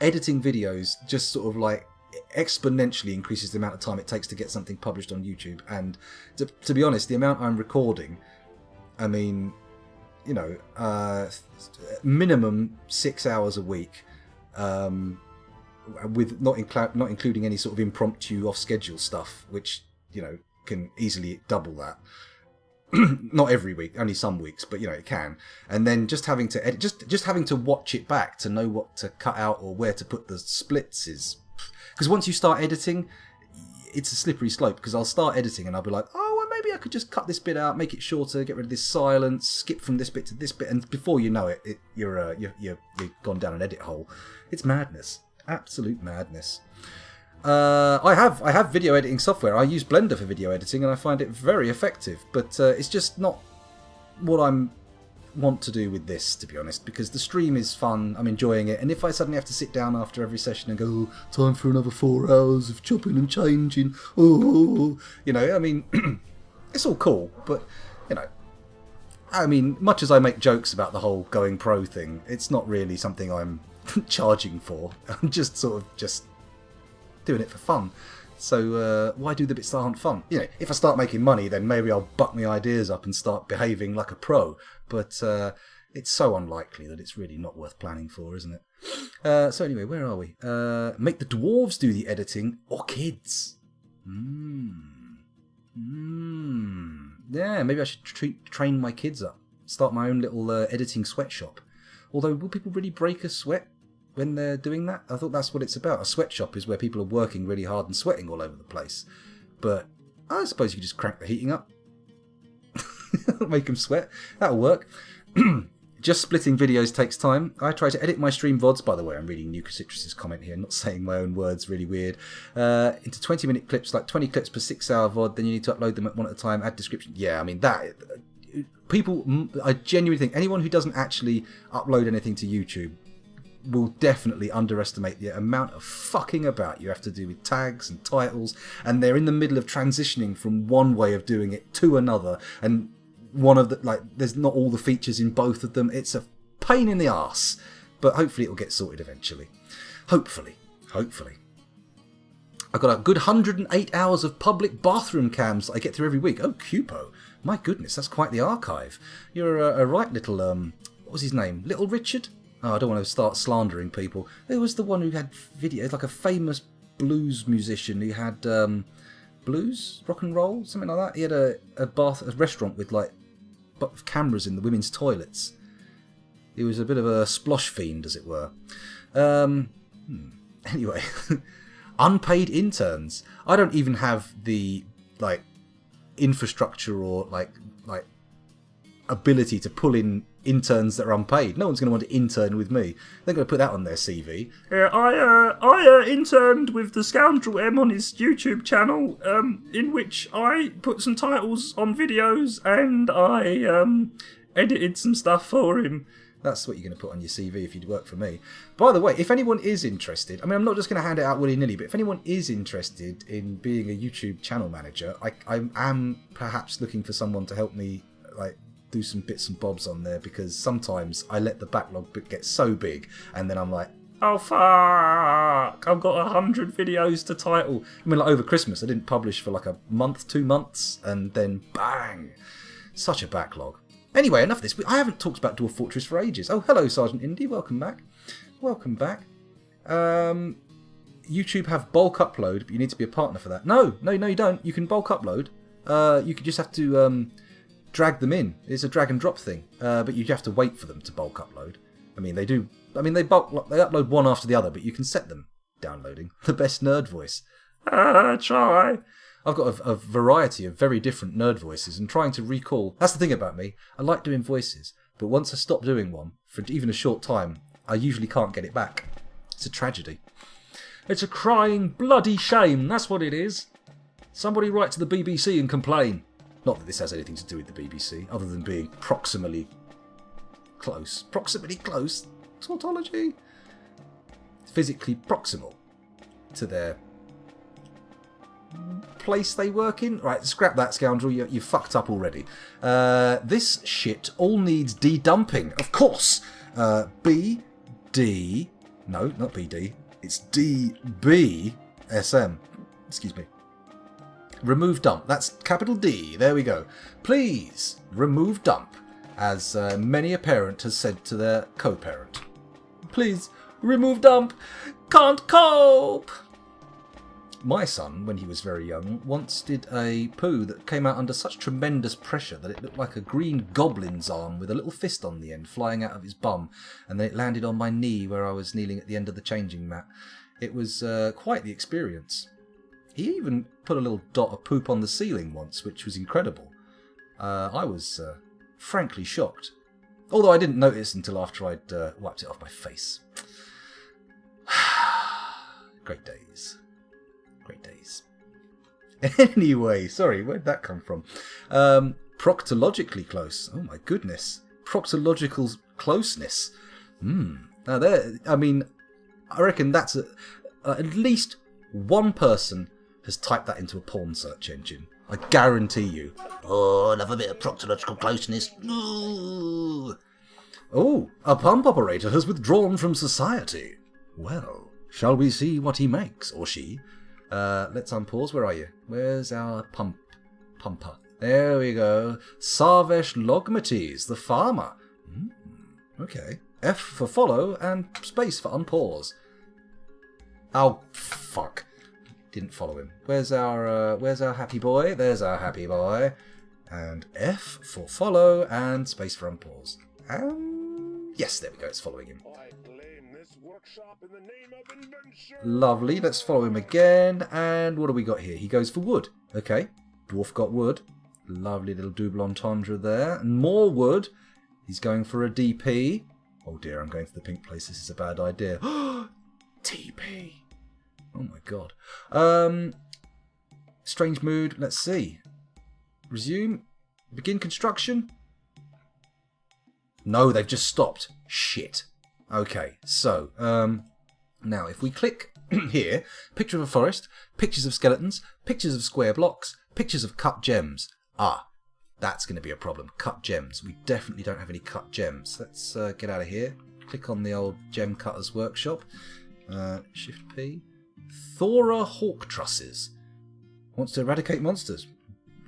editing videos just sort of like exponentially increases the amount of time it takes to get something published on YouTube, and to be honest, the amount I'm recording, I mean, you know, minimum 6 hours a week, with not including any sort of impromptu off schedule stuff, which, you know, can easily double that. Not every week, only some weeks, but you know, it can. And then just having to edit, just having to watch it back to know what to cut out or where to put the splits is... Because once you start editing, it's a slippery slope, because I'll start editing and I'll be like, oh, well, maybe I could just cut this bit out, make it shorter, get rid of this silence, skip from this bit to this bit, and before you know it, you're gone down an edit hole. It's madness. Absolute madness. I have video editing software. I use Blender for video editing and I find it very effective, but it's just not what I want to do with this, to be honest, because the stream is fun, I'm enjoying it, and if I suddenly have to sit down after every session and go, oh, time for another 4 hours of chopping and changing, oh, you know, I mean, it's all cool, but, you know, I mean, much as I make jokes about the whole going pro thing, it's not really something I'm charging for. I'm just sort of just doing it for fun. So why do the bits that aren't fun? You know, if I start making money, then maybe I'll buck my ideas up and start behaving like a pro. But it's so unlikely that it's really not worth planning for, isn't it? So anyway, where are we? Make the dwarves do the editing, or kids. Yeah, maybe I should train my kids up. Start my own little editing sweatshop. Although, will people really break a sweat when they're doing that? I thought that's what it's about. A sweatshop is where people are working really hard and sweating all over the place. But I suppose you could just crank the heating up. Make them sweat. That'll work. Just splitting videos takes time. I try to edit my stream VODs, by the way. I'm reading Nuka Citrus's comment here, not saying my own words, really weird. Into 20-minute clips, like 20 clips per 6-hour VOD. Then you need to upload them one at a time, add description. Yeah, I mean, that... People, I genuinely think anyone who doesn't actually upload anything to YouTube will definitely underestimate the amount of fucking about you have to do with tags and titles, and they're in the middle of transitioning from one way of doing it to another, and one of the, like, there's not all the features in both of them. It's a pain in the arse, but hopefully it'll get sorted eventually. Hopefully. I've got a good 108 hours of public bathroom cams that I get through every week. Oh, Cupo. My goodness, that's quite the archive. You're a right little what was his name? Little Richard? Oh, I don't want to start slandering people. Who was the one who had videos, like a famous blues musician who had blues, rock and roll, something like that? He had a restaurant with like cameras in the women's toilets. He was a bit of a splosh fiend, as it were. Anyway, unpaid interns. I don't even have the like infrastructure or like ability to pull in interns that are unpaid. No one's going to want to intern with me. They're going to put that on their CV. I interned with the Scoundrel M on his YouTube channel, in which I put some titles on videos and I edited some stuff for him. That's what you're going to put on your CV if you'd work for me. By the way, if anyone is interested, I mean, I'm not just going to hand it out willy-nilly, but if anyone is interested in being a YouTube channel manager, I am perhaps looking for someone to help me like do some bits and bobs on there, because sometimes I let the backlog get so big and then I'm like, oh fuck, I've got 100 videos to title. I mean, like over Christmas I didn't publish for like a month, 2 months, and then bang, such a backlog. Anyway, enough of this. I haven't talked about Dwarf Fortress for ages. Oh, hello Sergeant Indy, welcome back. Welcome back. YouTube have bulk upload, but you need to be a partner for that. No, you don't. You can bulk upload. You could just have to drag them in. It's a drag and drop thing, but you have to wait for them to bulk upload. I mean, they do. I mean, they upload one after the other, but you can set them downloading. The best nerd voice. Try. I've got a variety of very different nerd voices, and trying to recall. That's the thing about me. I like doing voices, but once I stop doing one for even a short time, I usually can't get it back. It's a tragedy. It's a crying bloody shame. That's what it is. Somebody write to the BBC and complain. Not that this has anything to do with the BBC, other than being proximally close. Proximally close? Tautology? Physically proximal to their place they work in. Right, scrap that, scoundrel. You fucked up already. This shit all needs de-dumping. Of course. BD... No, not BD. It's DBSM. Excuse me. Remove dump. That's capital D. There we go. Please remove dump, as many a parent has said to their co-parent. Please remove dump. Can't cope. My son, when he was very young, once did a poo that came out under such tremendous pressure that it looked like a green goblin's arm with a little fist on the end flying out of his bum, and then it landed on my knee where I was kneeling at the end of the changing mat. It was quite the experience. He even put a little dot of poop on the ceiling once, which was incredible. I was frankly shocked, although I didn't notice until after I'd wiped it off my face. Great days. Great days. Anyway, sorry, where'd that come from? Proctologically close. Oh my goodness. Proctological closeness. Now there, I mean, I reckon that's at least one person has typed that into a porn search engine. I guarantee you. Oh, I love a bit of proctological closeness. Ooh. Oh, a pump operator has withdrawn from society. Well, shall we see what he makes, or she? Let's unpause. Where are you? Where's our pumper? There we go. Sarvesh Logmates, the farmer. Okay. F for follow and space for unpause. Oh, fuck. Didn't follow him. Where's our happy boy? There's our happy boy. And F for follow and space for unpause. Yes, there we go. It's following him. I claim this workshop in the name of invention. Lovely. Let's follow him again. And what do we got here? He goes for wood. Okay. Dwarf got wood. Lovely little double entendre there. And more wood. He's going for a DP. Oh dear, I'm going for the pink place. This is a bad idea. TP. Oh my god. Strange mood. Let's see. Resume. Begin construction. No, they've just stopped. Shit. Okay, so, now if we click here, picture of a forest, pictures of skeletons, pictures of square blocks, pictures of cut gems. Ah, that's going to be a problem. Cut gems. We definitely don't have any cut gems. Let's get out of here. Click on the old Gem Cutters Workshop. Shift P. Thora Hawk Trusses. Wants to eradicate monsters.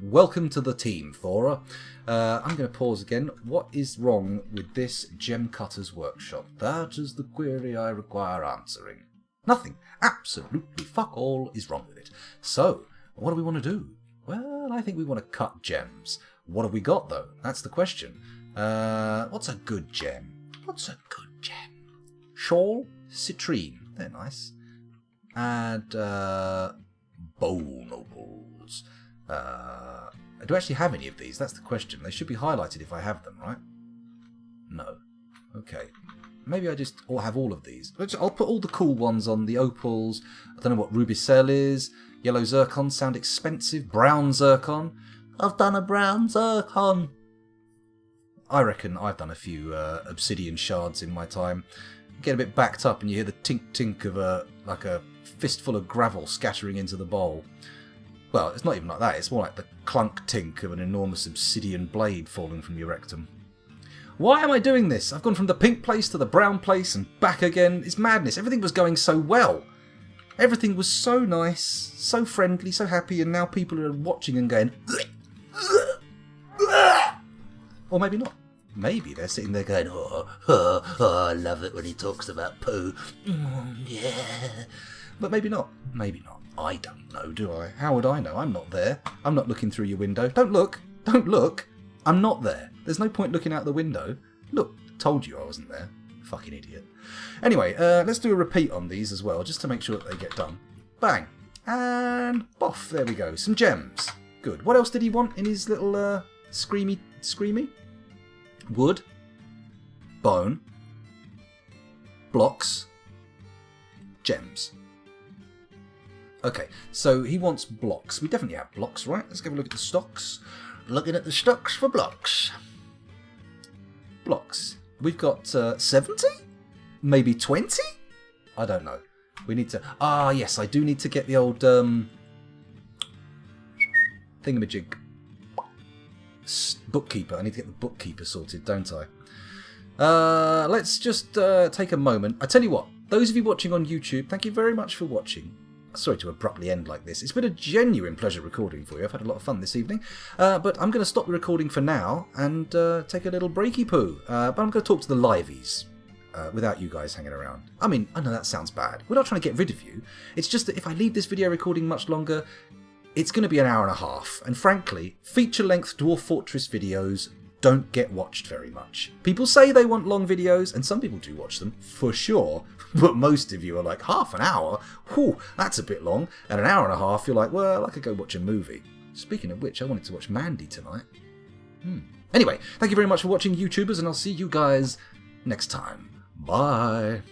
welcome to the team, Thora. I'm going to pause again. What is wrong with this Gem Cutter's Workshop? That is the query I require answering. Nothing. Absolutely fuck all is wrong with it. So, what do we want to do? Well, I think we want to cut gems. What have we got, though? That's the question. What's a good gem? What's a good gem? Shawl? Citrine. They're nice. And, bone opals. Do I actually have any of these? That's the question. They should be highlighted if I have them, right? No. Okay. Maybe I just have all of these. I'll put all the cool ones on the opals. I don't know what rubicelle is. Yellow zircon sound expensive. Brown zircon. I've done a brown zircon. I reckon I've done a few obsidian shards in my time. Get a bit backed up and you hear the tink-tink of a fistful of gravel scattering into the bowl. Well, it's not even like that. It's more like the clunk-tink of an enormous obsidian blade falling from your rectum. Why am I doing this? I've gone from the pink place to the brown place and back again. It's madness. Everything was going so well. Everything was so nice, so friendly, so happy, and now people are watching and going... Or maybe not. Maybe they're sitting there going, Oh, I love it when he talks about poo. Yeah. But maybe not. Maybe not. I don't know, do I? How would I know? I'm not there. I'm not looking through your window. Don't look. Don't look. I'm not there. There's no point looking out the window. Look, told you I wasn't there. Fucking idiot. Anyway, let's do a repeat on these as well, just to make sure that they get done. Bang. And boff. There we go. Some gems. Good. What else did he want in his little screamy? Wood. Bone. Blocks. Gems. Okay, so he wants blocks. We definitely have blocks, right? Let's have a look at the stocks. Looking at the stocks for blocks. Blocks. We've got 70? Maybe 20? I don't know. We need to... Ah, yes, I do need to get the old thingamajig. Bookkeeper. I need to get the bookkeeper sorted, don't I? Let's just take a moment. I tell you what, those of you watching on YouTube, thank you very much for watching. Sorry to abruptly end like this. It's been a genuine pleasure recording for you. I've had a lot of fun this evening. But I'm going to stop the recording for now and take a little breaky poo. But I'm going to talk to the liveys without you guys hanging around. I mean, I know that sounds bad. We're not trying to get rid of you. It's just that if I leave this video recording much longer, it's going to be an hour and a half. And frankly, feature-length Dwarf Fortress videos don't get watched very much. People say they want long videos, and some people do watch them, for sure. But most of you are like, half an hour? Whew, that's a bit long. And an hour and a half, you're like, well, I could go watch a movie. Speaking of which, I wanted to watch Mandy tonight. Anyway, thank you very much for watching, YouTubers, and I'll see you guys next time. Bye.